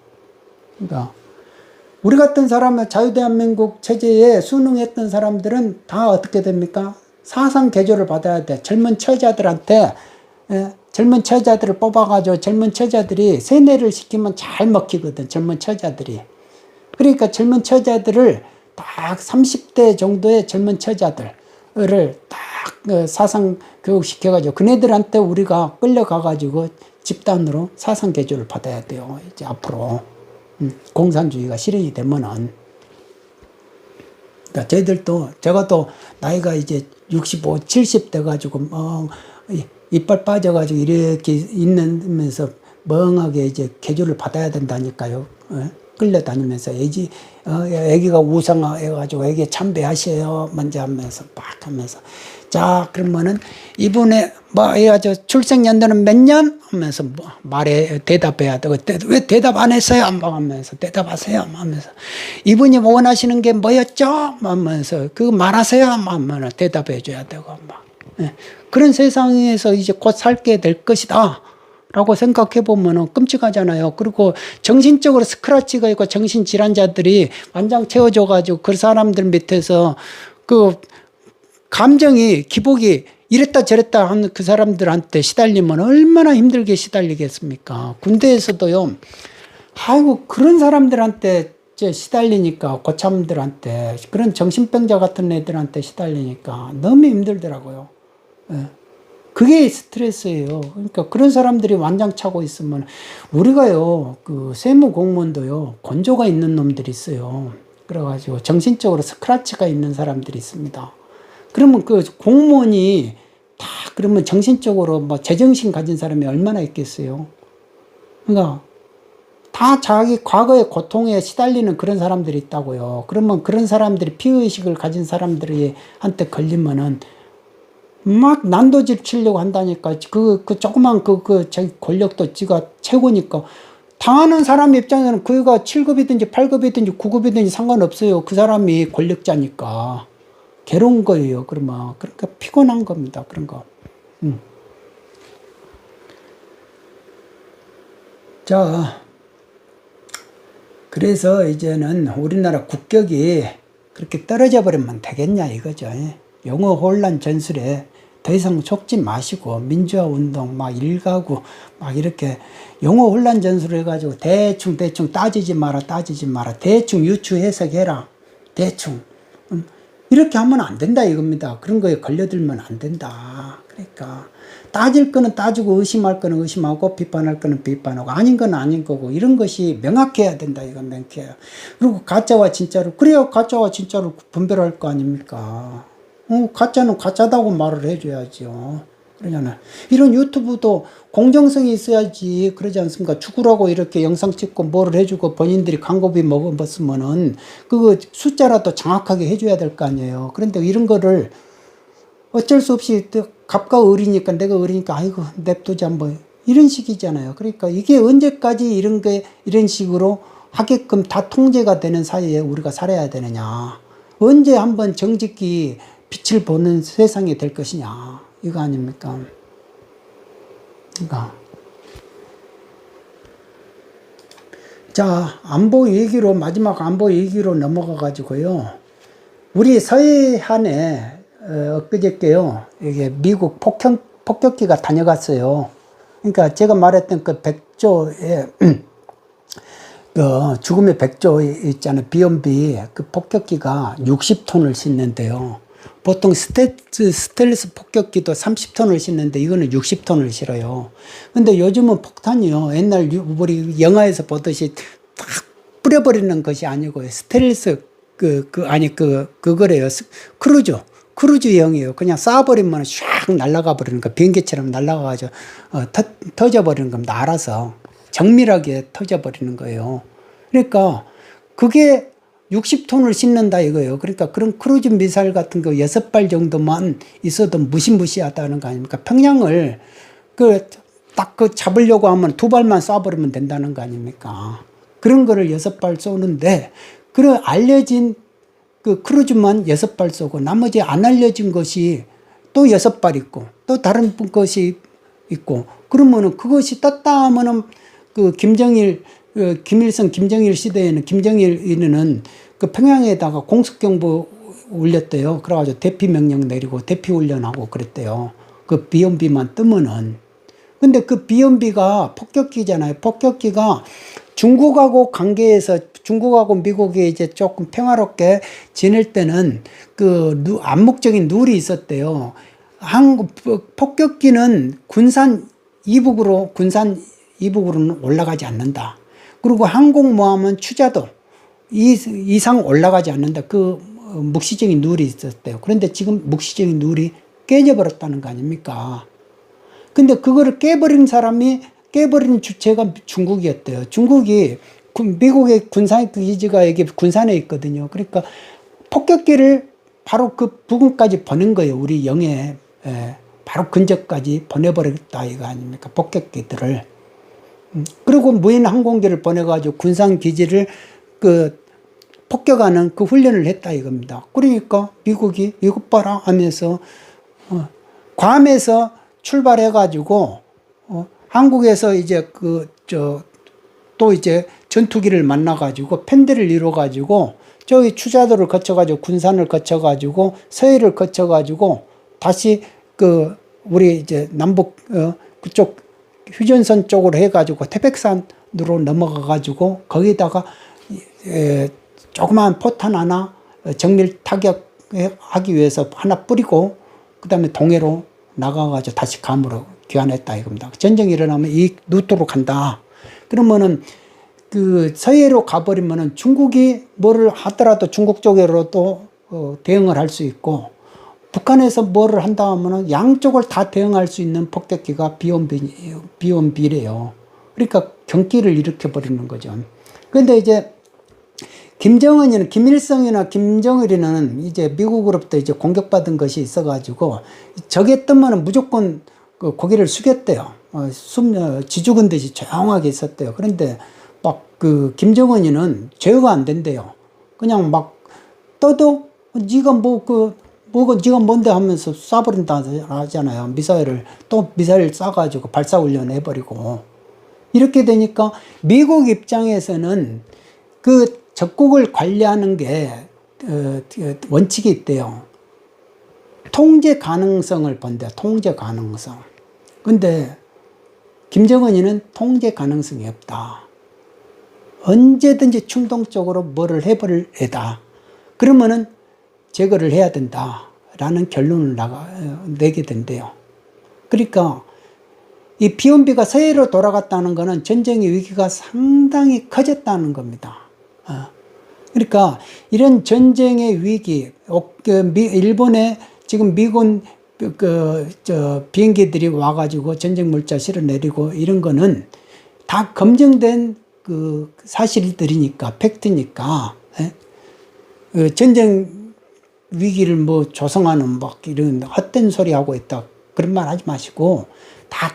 그러니까 우리 같은 사람은 자유대한민국 체제에 순응했던 사람들은 다 어떻게 됩니까? 사상 개조를 받아야 돼. 젊은 처자들한테, 젊은 처자들을 뽑아가지고 젊은 처자들이 세뇌를 시키면 잘 먹히거든. 젊은 처자들이. 그러니까 젊은 처자들을 딱 30대 정도의 젊은 처자들을 딱 사상 교육시켜가지고 그네들한테 우리가 끌려가가지고 집단으로 사상 개조를 받아야 돼요. 이제 앞으로 공산주의가 실현이 되면은. 그러니까 저희들도, 제가 또 나이가 이제 65, 70 돼가지고 이빨 빠져가지고 이렇게 있는면서 멍하게 이제 개조를 받아야 된다니까요. 끌려다니면서 애기가 우상해가지고 애기 참배하세요 먼저 하면서 막 하면서, 자 그러면은 이분의 뭐 해가지고 출생연도는 몇 년 하면서 뭐 말에 대답해야 되고, 왜 대답 안 했어요 막 하면서 대답하세요 하면서, 이분이 원하시는 게 뭐였죠 하면서 그거 말하세요 하면 대답해 줘야 되고 막. 그런 세상에서 이제 곧 살게 될 것이다 라고 생각해 보면 끔찍하잖아요. 그리고 정신적으로 스크래치가 있고 정신질환자들이 완장 채워져 가지고 그 사람들 밑에서 그 감정이 기복이 이랬다 저랬다 하는 그 사람들한테 시달리면 얼마나 힘들게 시달리겠습니까. 군대에서도요, 아이고 그런 사람들한테 시달리니까, 고참들한테, 그런 정신병자 같은 애들한테 시달리니까 너무 힘들더라고요. 그게 스트레스예요. 그러니까 그런 사람들이 완장 차고 있으면, 우리가요, 그 세무 공무원도요, 건조가 있는 놈들이 있어요. 그래가지고 정신적으로 스크래치가 있는 사람들이 있습니다. 그러면 그 공무원이 다 그러면 정신적으로 뭐 제정신 가진 사람이 얼마나 있겠어요. 그러니까 다 자기 과거의 고통에 시달리는 그런 사람들이 있다고요. 그러면 그런 사람들이 피의식을 가진 사람들이 한테 걸리면은 막 난도질 치려고 한다니까. 그 조그만 자기 권력도 지가 최고니까. 당하는 사람 입장에서는 그가 7급이든지 8급이든지 9급이든지 상관없어요. 그 사람이 권력자니까. 괴로운 거예요. 그러면. 그러니까 피곤한 겁니다. 그런 거. 자, 그래서 이제는 우리나라 국격이 그렇게 떨어져 버리면 되겠냐 이거죠. 용어 혼란 전술에 더 이상 속지 마시고 민주화 운동 막 일가구 막 이렇게 용어 혼란 전술을 해가지고 대충 따지지 마라 대충 유추 해석해라 대충 이렇게 하면 안 된다 이겁니다. 그런 거에 걸려들면 안 된다. 그러니까 따질 거는 따지고 의심할 거는 의심하고 비판할 거는 비판하고 아닌 건 아닌 거고 이런 것이 명확해야 된다. 이건 명확해요. 그리고 가짜와 진짜로 그래야 가짜와 진짜로 분별할 거 아닙니까? 가짜는 가짜다고 말을 해줘야죠. 그러잖아요. 이런 유튜브도 공정성이 있어야지 그러지 않습니까? 죽으라고 이렇게 영상 찍고 뭐를 해주고 본인들이 광고비 먹었으면은 그거 숫자라도 정확하게 해줘야 될 거 아니에요. 그런데 이런 거를 어쩔 수 없이 갑과 을이니까 내가 을이니까 아이고 냅두자 뭐 이런 식이잖아요. 그러니까 이게 언제까지 이런 식으로 하게끔 다 통제가 되는 사이에 우리가 살아야 되느냐. 언제 한번 정직히 빛을 보는 세상이 될 것이냐. 이거 아닙니까? 그러니까. 자, 안보 얘기로, 마지막 안보 얘기로 넘어가 가지고요. 우리 서해안에, 엊그저께요. 이게 미국 폭격기가 다녀갔어요. 그러니까 제가 말했던 그 백조에, 그 죽음의 백조 있잖아요. 비욘비 그 폭격기가 60톤을 싣는데요. 보통 스텔스 폭격기도 30톤을 싣는데 이거는 60톤을 실어요. 근데 요즘은 폭탄이요. 옛날 우리 영화에서 보듯이 딱 뿌려버리는 것이 아니고요. 스텔스 그거래요. 크루즈형이에요. 그냥 쏴버리면 샥 날아가 버리는 거. 비행기처럼 날아가가지고 터져버리는 겁니다. 알아서 정밀하게 터져버리는 거예요. 그러니까 그게 60톤을 싣는다 이거예요. 그러니까 그런 크루즈 미사일 같은 거 6발 정도만 있어도 무시무시하다는 거 아닙니까? 평양을 딱 잡으려고 하면 2발만 쏴버리면 된다는 거 아닙니까? 그런 거를 6발 쏘는데, 그런 알려진 그 크루즈만 6발 쏘고, 나머지 안 알려진 것이 또 6발 있고, 또 다른 것이 있고, 그러면은 그것이 떴다 하면은 그 김일성, 김정일 시대에는 김정일이는 그 평양에다가 공습경보 올렸대요. 그래가지고 대피 명령 내리고 대피 훈련하고 그랬대요. 그 비욘비만 뜨면은. 근데 그 비욘비가 폭격기잖아요. 폭격기가 중국하고 관계에서 중국하고 미국이 이제 조금 평화롭게 지낼 때는 그 암묵적인 룰이 있었대요. 폭격기는 군산 이북으로는 올라가지 않는다. 그리고 항공모함은 추자도 이상 올라가지 않는다. 그 묵시적인 룰이 있었대요. 그런데 지금 묵시적인 룰이 깨져버렸다는 거 아닙니까? 근데 그거를 깨버린 주체가 중국이었대요. 중국이 미국의 군산 기지가 여기 군산에 있거든요. 그러니까 폭격기를 바로 그 부근까지 보낸 거예요. 우리 영해 바로 근처까지 보내버렸다 이거 아닙니까? 폭격기들을. 그리고 무인 항공기를 보내가지고 군산 기지를 폭격하는 그 훈련을 했다 이겁니다. 그러니까 미국이 이것 봐라 하면서 괌에서 출발해가지고 한국에서 이제 또 이제 전투기를 만나가지고 편대를 이뤄가지고 저기 추자도를 거쳐가지고 군산을 거쳐가지고 서해를 거쳐가지고 다시 우리 이제 남북 그쪽 휴전선 쪽으로 해가지고 태백산으로 넘어가가지고 거기다가 조그마한 포탄 하나 정밀 타격하기 위해서 하나 뿌리고 그 다음에 동해로 나가가지고 다시 감으로 귀환했다 이겁니다. 전쟁이 일어나면 이 루트로 간다. 그러면은 그 서해로 가버리면은 중국이 뭐를 하더라도 중국 쪽으로도 대응을 할 수 있고, 북한에서 뭐를 한다 하면은 양쪽을 다 대응할 수 있는 폭격기가 비욘비래요. 그러니까 경기를 일으켜버리는 거죠. 그런데 이제 김일성이나 김정일이는 이제 미국으로부터 이제 공격받은 것이 있어가지고 적에 뜨면은 무조건 고개를 숙였대요. 지죽은 듯이 조용하게 있었대요. 그런데 막 김정은이는 제어가 안 된대요. 그냥 막 떠도 네가 네가 뭔데 하면서 쏴버린다 하잖아요. 미사일 쏴가지고 발사훈련 해버리고. 이렇게 되니까 미국 입장에서는 적국을 관리하는 게 원칙이 있대요. 통제 가능성을 본대. 통제 가능성. 근데 김정은이는 통제 가능성이 없다. 언제든지 충동적으로 뭐를 해버릴 애다. 그러면은 제거를 해야 된다라는 결론을 내게 된대요. 그러니까 이 비온비가 서해로 돌아갔다는 것은 전쟁의 위기가 상당히 커졌다는 겁니다. 그러니까 이런 전쟁의 위기, 일본에 지금 미군 비행기들이 와가지고 전쟁 물자 실어 내리고 이런 거는 다 검증된 그 사실들이니까, 팩트니까, 전쟁 위기를 뭐 조성하는 막 이런 헛된 소리 하고 있다. 그런 말 하지 마시고 다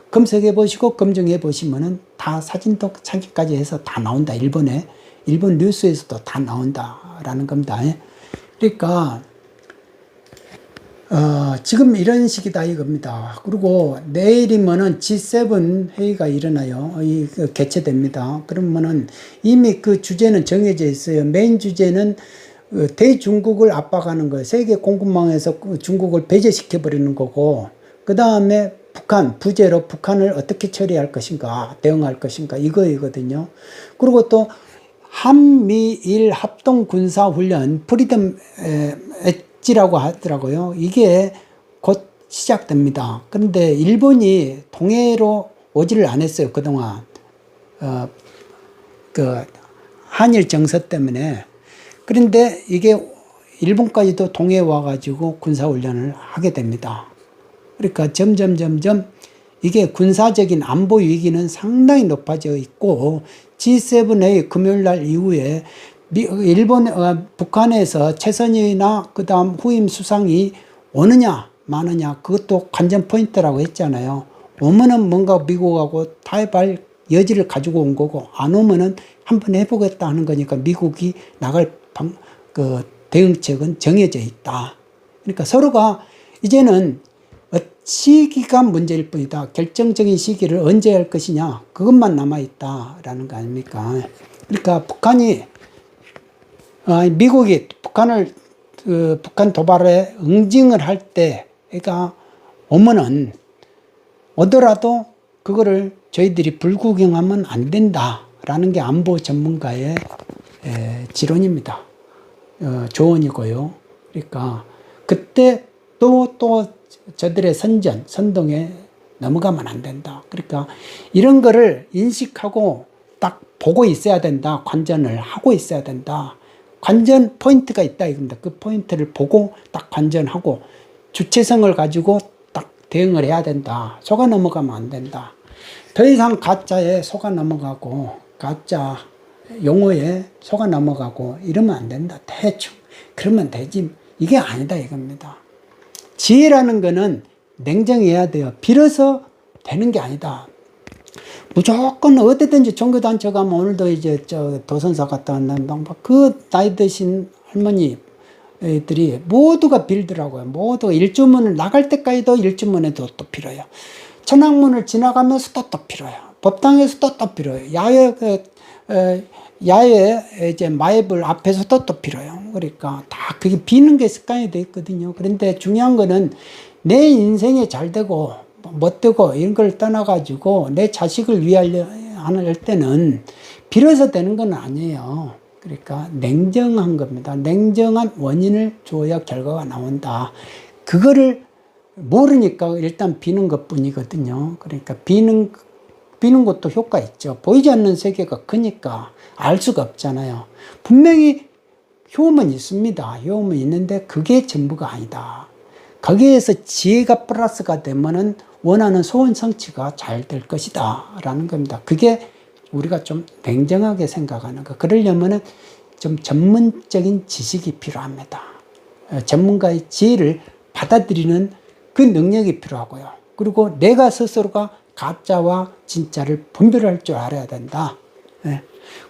검색해 보시고 검증해 보시면은 다 사진도 사진까지 해서 다 나온다. 일본 뉴스에서도 다 나온다라는 겁니다. 그러니까 지금 이런 식이다 이겁니다. 그리고 내일이면은 G7 회의가 일어나요. 개최됩니다. 그러면은 이미 그 주제는 정해져 있어요. 메인 주제는 대중국을 압박하는 거예요. 세계 공급망에서 중국을 배제시켜 버리는 거고, 그 다음에 북한, 부재로 북한을 어떻게 처리할 것인가, 대응할 것인가, 이거이거든요. 그리고 또 한미일 합동군사훈련, 프리덤 엣지라고 하더라고요. 이게 곧 시작됩니다. 그런데 일본이 동해로 오지를 안 했어요, 그동안. 한일 정서 때문에. 그런데 이게 일본까지도 동해에 와가지고 군사훈련을 하게 됩니다. 그러니까 점점 이게 군사적인 안보 위기는 상당히 높아져 있고, G7의 금요일날 이후에 북한에서 최선희나 그 다음 후임 수상이 오느냐 마느냐, 그것도 관전 포인트라고 했잖아요. 오면은 뭔가 미국하고 타협할 여지를 가지고 온 거고, 안 오면은 한번 해보겠다 하는 거니까 미국이 나갈 대응책은 정해져 있다. 그러니까 서로가 이제는 시기가 문제일 뿐이다. 결정적인 시기를 언제 할 것이냐, 그것만 남아있다라는 거 아닙니까? 그러니까 미국이 북한 도발에 응징을 할 때, 그러니까 오더라도 그거를 저희들이 불구경하면 안 된다라는 게 안보 전문가의 지론입니다. 조언이고요. 그러니까 그때 또 저들의 선동에 넘어가면 안 된다. 그러니까 이런 거를 인식하고 딱 보고 있어야 된다. 관전을 하고 있어야 된다. 관전 포인트가 있다 이겁니다. 그 포인트를 보고 딱 관전하고 주체성을 가지고 딱 대응을 해야 된다. 속아 넘어가면 안 된다. 더 이상 가짜에 속아 넘어가고 가짜 용어에 속아 넘어가고 이러면 안 된다. 대충 그러면 되지. 이게 아니다 이겁니다. 지혜라는 거는 냉정해야 돼요. 빌어서 되는 게 아니다. 무조건 어디든지 종교단체 가면, 오늘도 이제 도선사 갔다 왔는데 그 나이 드신 할머니들이 모두가 빌더라고요. 모두 일주문을 나갈 때까지도 일주문에도 또 빌어요. 천왕문을 지나가면서도 또 빌어요. 법당에서도 또 빌어요. 야외 이제 마애불 앞에서도 또 빌어요. 그러니까 다 그게 비는 게 습관이 돼 있거든요. 그런데 중요한 거는 내 인생이 잘 되고 못되고 이런 걸 떠나가지고 내 자식을 위하려 할 때는 빌어서 되는 건 아니에요. 그러니까 냉정한 겁니다. 냉정한 원인을 주어야 결과가 나온다. 그거를 모르니까 일단 비는 것 뿐이거든요. 그러니까 비는 것도 효과 있죠. 보이지 않는 세계가 크니까 알 수가 없잖아요. 분명히 효험은 있습니다. 효험은 있는데 그게 전부가 아니다. 거기에서 지혜가 플러스가 되면은 원하는 소원 성취가 잘 될 것이다 라는 겁니다. 그게 우리가 좀 냉정하게 생각하는 거. 그러려면은 좀 전문적인 지식이 필요합니다. 전문가의 지혜를 받아들이는 그 능력이 필요하고요. 그리고 내가 스스로가 가짜와 진짜를 분별할 줄 알아야 된다.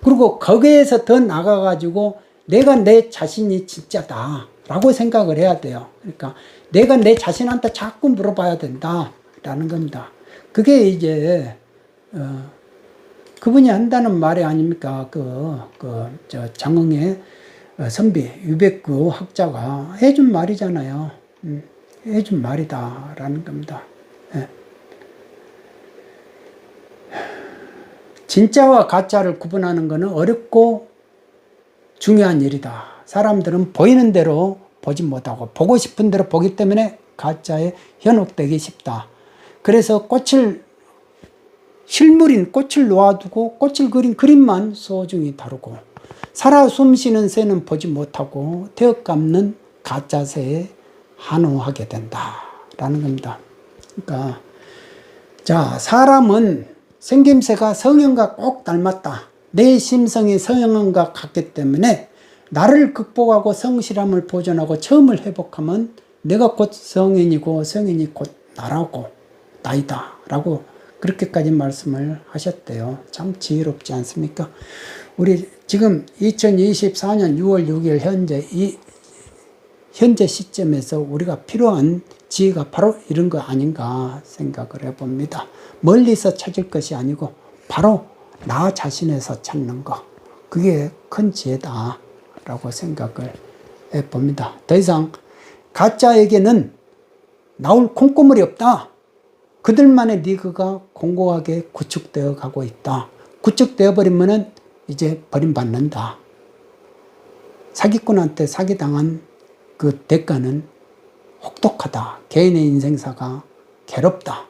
그리고 거기에서 더 나가가지고 내가 내 자신이 진짜다 라고 생각을 해야 돼요. 그러니까 내가 내 자신한테 자꾸 물어봐야 된다 라는 겁니다. 그게 이제 그분이 한다는 말이 아닙니까? 장흥의 선비 유백구 학자가 해준 말이잖아요. 해준 말이다라는 겁니다. 예. 진짜와 가짜를 구분하는 것은 어렵고 중요한 일이다. 사람들은 보이는 대로 보지 못하고 보고 싶은 대로 보기 때문에 가짜에 현혹되기 쉽다. 그래서 실물인 꽃을 놓아두고 꽃을 그린 그림만 소중히 다루고 살아 숨쉬는 새는 보지 못하고 되어감는 가짜 새에 한호하게 된다라는 겁니다. 그러니까 자, 사람은 생김새가 성형과 꼭 닮았다. 내 심성이 성형과 같기 때문에 나를 극복하고 성실함을 보존하고 처음을 회복하면 내가 곧 성인이고 성인이 곧 나라고 나이다 라고 그렇게까지 말씀을 하셨대요. 참 지혜롭지 않습니까? 우리 지금 2024년 6월 6일 현재 시점에서 우리가 필요한 지혜가 바로 이런 거 아닌가 생각을 해봅니다. 멀리서 찾을 것이 아니고 바로 나 자신에서 찾는 거, 그게 큰 지혜다 라고 생각을 해봅니다. 더 이상 가짜에게는 나올 콩고물이 없다. 그들만의 리그가 공고하게 구축되어 가고 있다. 구축되어 버리면은 이제 버림받는다. 사기꾼한테 사기당한 그 대가는 혹독하다. 개인의 인생사가 괴롭다.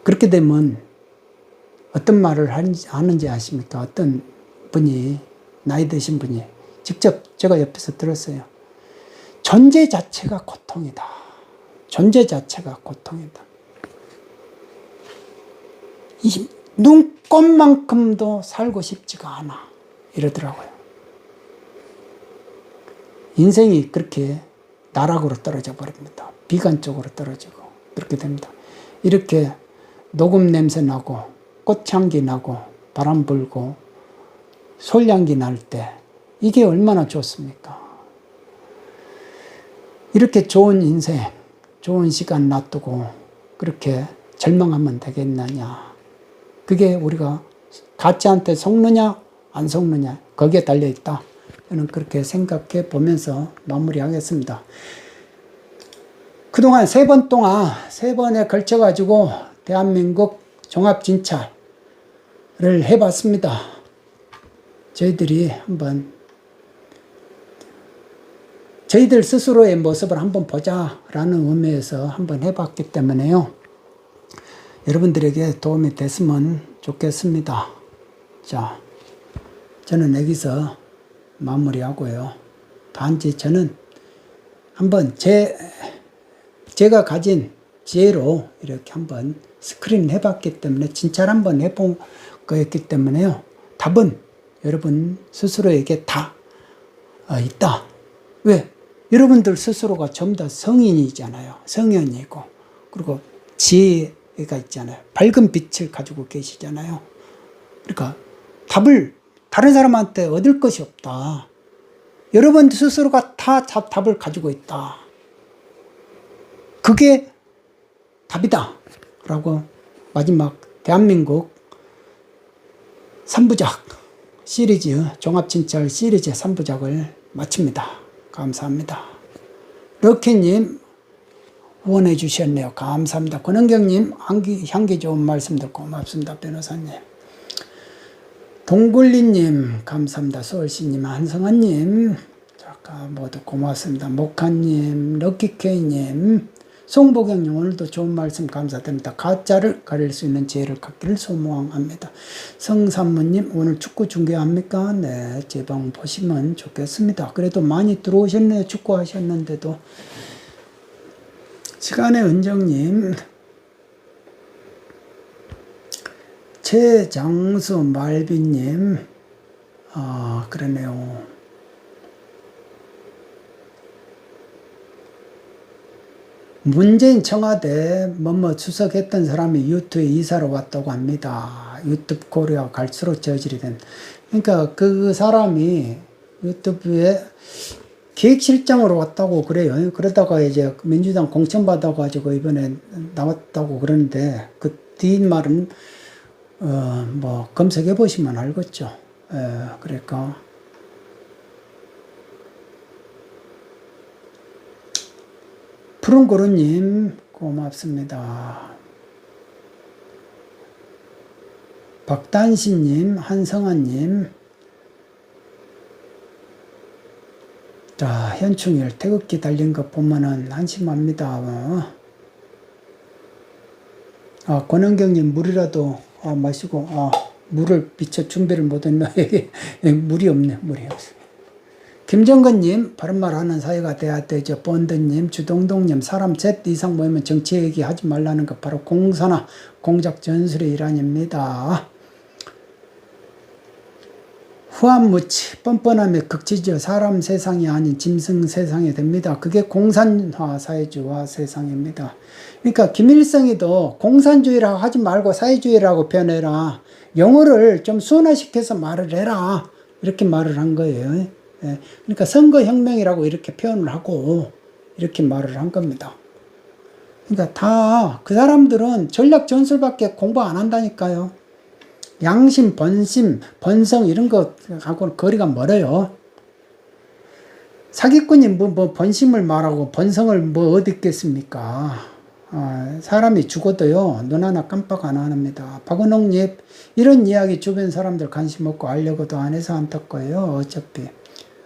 그렇게 되면 어떤 말을 하는지 아십니까? 어떤 분이, 나이 드신 분이 직접 제가 옆에서 들었어요. 존재 자체가 고통이다. 존재 자체가 고통이다. 이 눈꽃만큼도 살고 싶지가 않아. 이러더라고요. 인생이 그렇게 나락으로 떨어져 버립니다. 비관적으로 떨어지고 그렇게 됩니다. 이렇게 녹음 냄새 나고 꽃향기 나고 바람 불고 솔향기 날 때 이게 얼마나 좋습니까? 이렇게 좋은 인생, 좋은 시간 놔두고 그렇게 절망하면 되겠느냐. 그게 우리가 가짜한테 속느냐 안 속느냐 거기에 달려있다. 저는 그렇게 생각해 보면서 마무리하겠습니다. 그동안 3번에 걸쳐가지고 대한민국 종합진찰을 해봤습니다. 저희들이 한번 저희들 스스로의 모습을 한번 보자라는 의미에서 한번 해봤기 때문에요. 여러분들에게 도움이 됐으면 좋겠습니다. 자, 저는 여기서 마무리하고요. 단지 저는 한번 제가 가진 지혜로 이렇게 한번 스크린 해봤기 때문에 진찰 한번 해본 거였기 때문에요. 답은 여러분 스스로에게 다 있다. 왜? 여러분들 스스로가 전부 다 성인이잖아요. 성현이고 그리고 지혜가 있잖아요. 밝은 빛을 가지고 계시잖아요. 그러니까 답을 다른 사람한테 얻을 것이 없다. 여러분 스스로가 다 답을 가지고 있다. 그게 답이다 라고 마지막 대한민국 3부작 시리즈 종합진찰 시리즈 3부작을 마칩니다. 감사합니다. 럭키님 후원해 주셨네요. 감사합니다. 권은경님 향기 좋은 말씀들 고맙습니다. 변호사님. 동굴리님 감사합니다. 서울시님 한성환님 잠깐 모두 고맙습니다. 목한님 럭키케이님 송보경님 오늘도 좋은 말씀 감사드립니다. 가짜를 가릴 수 있는 지혜를 갖기를 소망합니다. 성산무님 오늘 축구 중계합니까? 네, 제 방 보시면 좋겠습니다. 그래도 많이 들어오셨네요. 축구 하셨는데도. 시간의 은정님 최장수 말비님 그러네요. 문재인 청와대 뭐뭐 수석했던 사람이 유튜브에 이사로 왔다고 합니다. 유튜브 코리아 갈수록 저질이 된. 그러니까 그 사람이 유튜브에 기획실장으로 왔다고 그래요. 그러다가 이제 민주당 공천받아가지고 이번에 나왔다고 그러는데 그 뒷말은 뭐 검색해 보시면 알겠죠. 그러니까 푸른고루님 고맙습니다. 박단신님, 한성환님. 자, 현충일 태극기 달린 거 보면은 한심합니다. 권은경님 물이라도 마시고 물을 비춰 준비를 못했네. 물이 없네. 물이 없어. 김정근님 바른말 하는 사회가 돼야 되죠. 번드님, 주동동님 사람 Z 이상 모이면 정치 얘기하지 말라는 것 바로 공사나 공작 전술의 일환입니다. 후한무치 뻔뻔함의 극치죠. 사람 세상이 아닌 짐승 세상이 됩니다. 그게 공산화 사회주의 세상입니다. 그러니까 김일성이도 공산주의라고 하지 말고 사회주의라고 표현해라. 영어를 좀 순화시켜서 말을 해라. 이렇게 말을 한 거예요. 예. 그러니까 선거혁명이라고 이렇게 표현을 하고 이렇게 말을 한 겁니다. 그러니까 다 그 사람들은 전략 전술밖에 공부 안 한다니까요. 양심, 번심, 번성 이런 거하고는 거리가 멀어요. 사기꾼이 뭐 번심을 말하고 번성을 뭐 어디 있겠습니까? 사람이 죽어도요 눈 하나 깜빡 안 합니다. 박은옥님 이런 이야기 주변 사람들 관심 없고 알려고도 안 해서 안타까워요. 어차피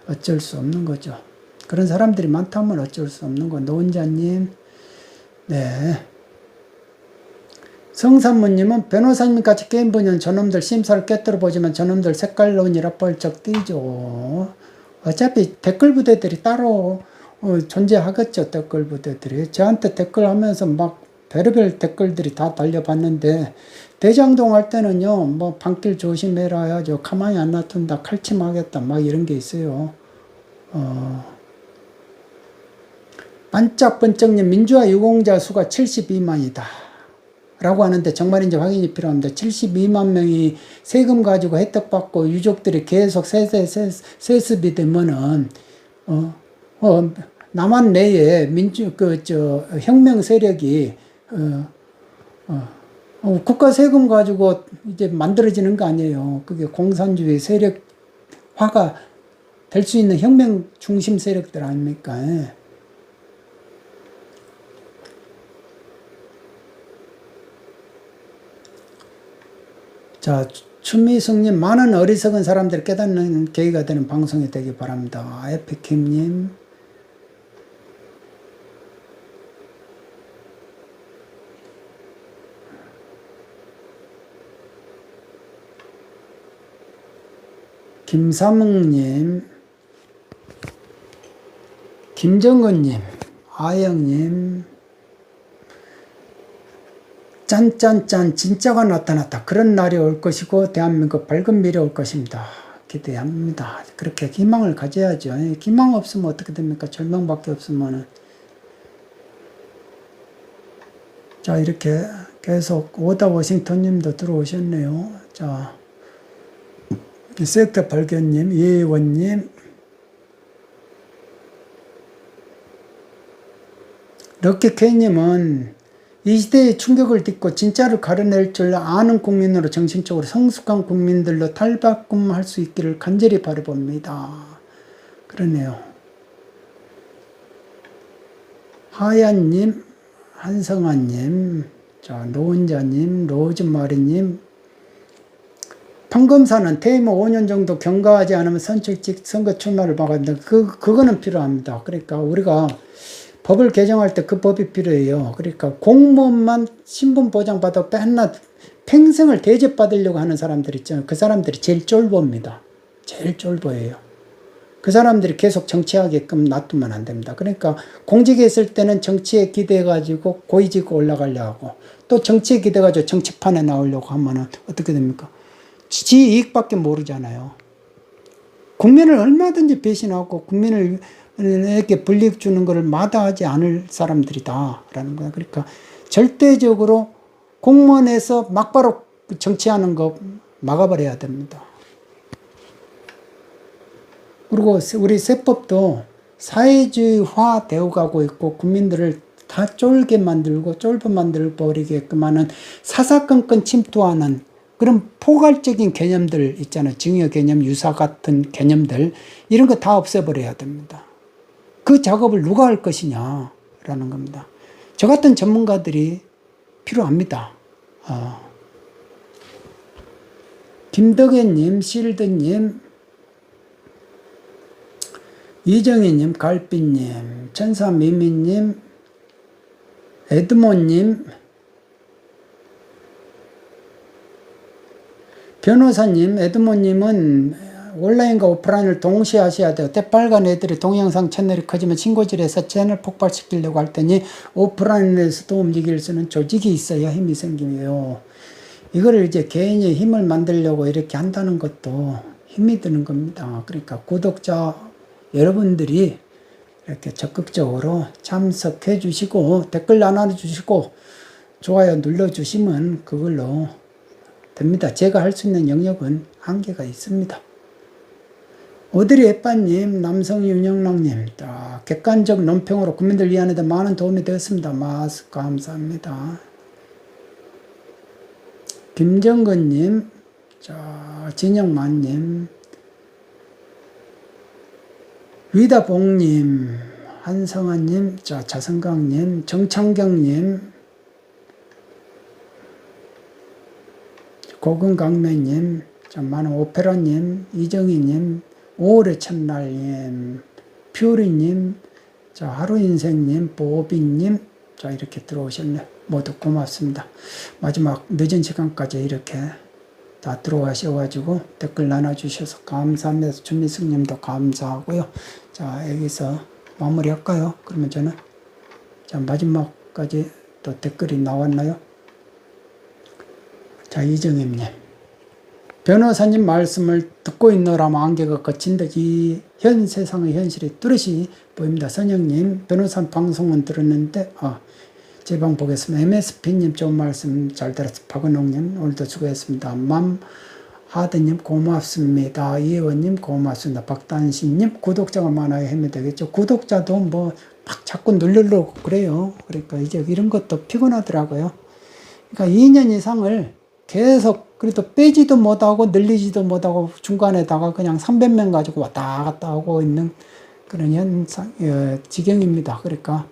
어쩔 수 없는 거죠. 그런 사람들이 많다면 어쩔 수 없는 거. 노은자님, 네. 성산모님은 변호사님같이 게임 보는 저놈들 심사를 깨뜨려 보지만 저놈들 색깔론이라 뻘쩍 뛰죠. 어차피 댓글 부대들이 따로 존재하겠죠. 댓글 부대들이. 저한테 댓글 하면서 막 별의별 댓글들이 다 달려봤는데 대장동 할 때는요 뭐 방길 조심해라 해야죠. 가만히 안 놔둔다 칼침하겠다 막 이런 게 있어요. 반짝번쩍님 민주화 유공자 수가 72만이다 라고 하는데 정말인지 확인이 필요합니다. 72만 명이 세금 가지고 혜택 받고 유족들이 계속 세습이 되면은 남한 내에 혁명 세력이 국가 세금 가지고 이제 만들어지는 거 아니에요. 그게 공산주의 세력화가 될 수 있는 혁명 중심 세력들 아닙니까? 자, 추미숙님 많은 어리석은 사람들 깨닫는 계기가 되는 방송이 되기 바랍니다. 에피킴님, 김삼웅님, 김정은님, 아영님, 짠짠짠 진짜가 나타났다. 그런 날이 올 것이고 대한민국 밝은 미래 올 것입니다. 기대합니다. 그렇게 희망을 가져야죠. 희망 없으면 어떻게 됩니까? 절망밖에 없으면은. 자, 이렇게 계속 오다 워싱턴님도 들어오셨네요. 자, 섹터 발견님, 이혜원님, 럭키케이님은 이 시대의 충격을 딛고 진짜를 가려낼 줄 아는 국민으로 정신적으로 성숙한 국민들로 탈바꿈할 수 있기를 간절히 바라봅니다. 그러네요. 하얀님, 한성환님, 자, 노은자님, 로즈마리님, 판검사는 퇴임 후 5년 정도 경과하지 않으면 선출직 선거 출마를 막았는데 그거는 필요합니다. 그러니까 우리가 법을 개정할 때 그 법이 필요해요. 그러니까 공무원만 신분 보장받아 맨날 평생을 대접받으려고 하는 사람들 있잖아요. 그 사람들이 제일 쫄보입니다. 제일 쫄보예요. 그 사람들이 계속 정치하게끔 놔두면 안 됩니다. 그러니까 공직에 있을 때는 정치에 기대가지고 고위직 올라가려고 하고 또 정치에 기대가지고 정치판에 나오려고 하면은 어떻게 됩니까? 지 이익밖에 모르잖아요. 국민을 얼마든지 배신하고 국민에게 불이익 주는 것을 마다하지 않을 사람들이다라는 거야. 그러니까 절대적으로 공무원에서 막바로 정치하는 거 막아버려야 됩니다. 그리고 우리 세법도 사회주의화 되어가고 있고 국민들을 다 쫄게 만들고 쫄보 만들어 버리게끔 하는 사사건건 침투하는 그런 포괄적인 개념들 있잖아요. 증여 개념, 유사 같은 개념들 이런 거 다 없애버려야 됩니다. 그 작업을 누가 할 것이냐라는 라는 겁니다. 저 같은 전문가들이 필요합니다. 김덕애님, 실드님, 이정희님, 갈비님, 천사미미님, 에드모님, 변호사님, 에드모님은 온라인과 오프라인을 동시에 하셔야 돼요. 때빨간 애들이 동영상 채널이 커지면 신고질에서 채널 폭발시키려고 할 테니 오프라인에서도 움직일 수 있는 조직이 있어야 힘이 생기요. 이거를 이제 개인의 힘을 만들려고 이렇게 한다는 것도 힘이 드는 겁니다. 그러니까 구독자 여러분들이 이렇게 적극적으로 참석해 주시고 댓글 나눠주시고 좋아요 눌러주시면 그걸로 됩니다. 제가 할 수 있는 영역은 한계가 있습니다. 오드리 햇반님, 남성 윤영랑님, 객관적 논평으로 국민들 위하는 데 많은 도움이 되었습니다. 마스 감사합니다. 김정근님, 진영만님, 위다봉님, 한성환님, 자성강님, 정창경님, 고근강매님, 많은 오페라님, 이정희님, 5월의 첫날님, 퓨리님, 하루인생님, 보비님, 이렇게 들어오셨네요. 모두 고맙습니다. 마지막 늦은 시간까지 이렇게 다 들어가셔가지고 댓글 나눠주셔서 감사합니다. 준미승님도 감사하고요. 여기서 마무리할까요? 그러면 저는 마지막까지 또 댓글이 나왔나요? 이정희님, 변호사님 말씀을 듣고 있노라면 안개가 거친 듯이 현 세상의 현실이 뚜렷이 보입니다. 선영님, 변호사 방송은 들었는데 제 방 보겠습니다. MSP님 좋은 말씀 잘 들었습니다. 박은홍님 오늘도 수고했습니다. 하드님 고맙습니다. 이혜원님 고맙습니다. 박단신님 구독자가 많아야 힘이 되겠죠. 구독자도 막 자꾸 누르려고 그래요. 그러니까 이제 이런 것도 피곤하더라고요. 그러니까 2년 이상을 계속 그래도 빼지도 못하고 늘리지도 못하고 중간에다가 그냥 300명 가지고 왔다 갔다 하고 있는 그런 지경입니다. 그러니까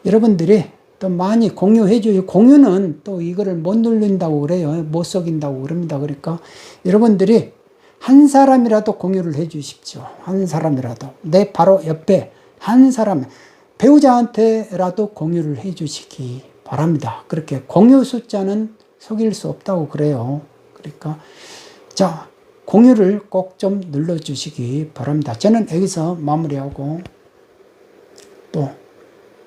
여러분들이 또 많이 공유해 주요. 공유는 또 이거를 못 누른다고 그래요. 못 속인다고 그럽니다. 그러니까 여러분들이 한 사람이라도 공유를 해 주십시오. 한 사람이라도. 내 바로 옆에 한 사람, 배우자한테라도 공유를 해 주시기 바랍니다. 그렇게 공유 숫자는 속일 수 없다고 그래요. 그러니까 공유를 꼭 좀 눌러주시기 바랍니다. 저는 여기서 마무리하고 또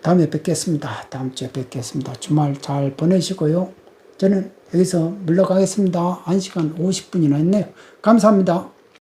다음에 뵙겠습니다. 다음 주에 뵙겠습니다. 주말 잘 보내시고요. 저는 여기서 물러가겠습니다. 1시간 50분이나 했네요. 감사합니다.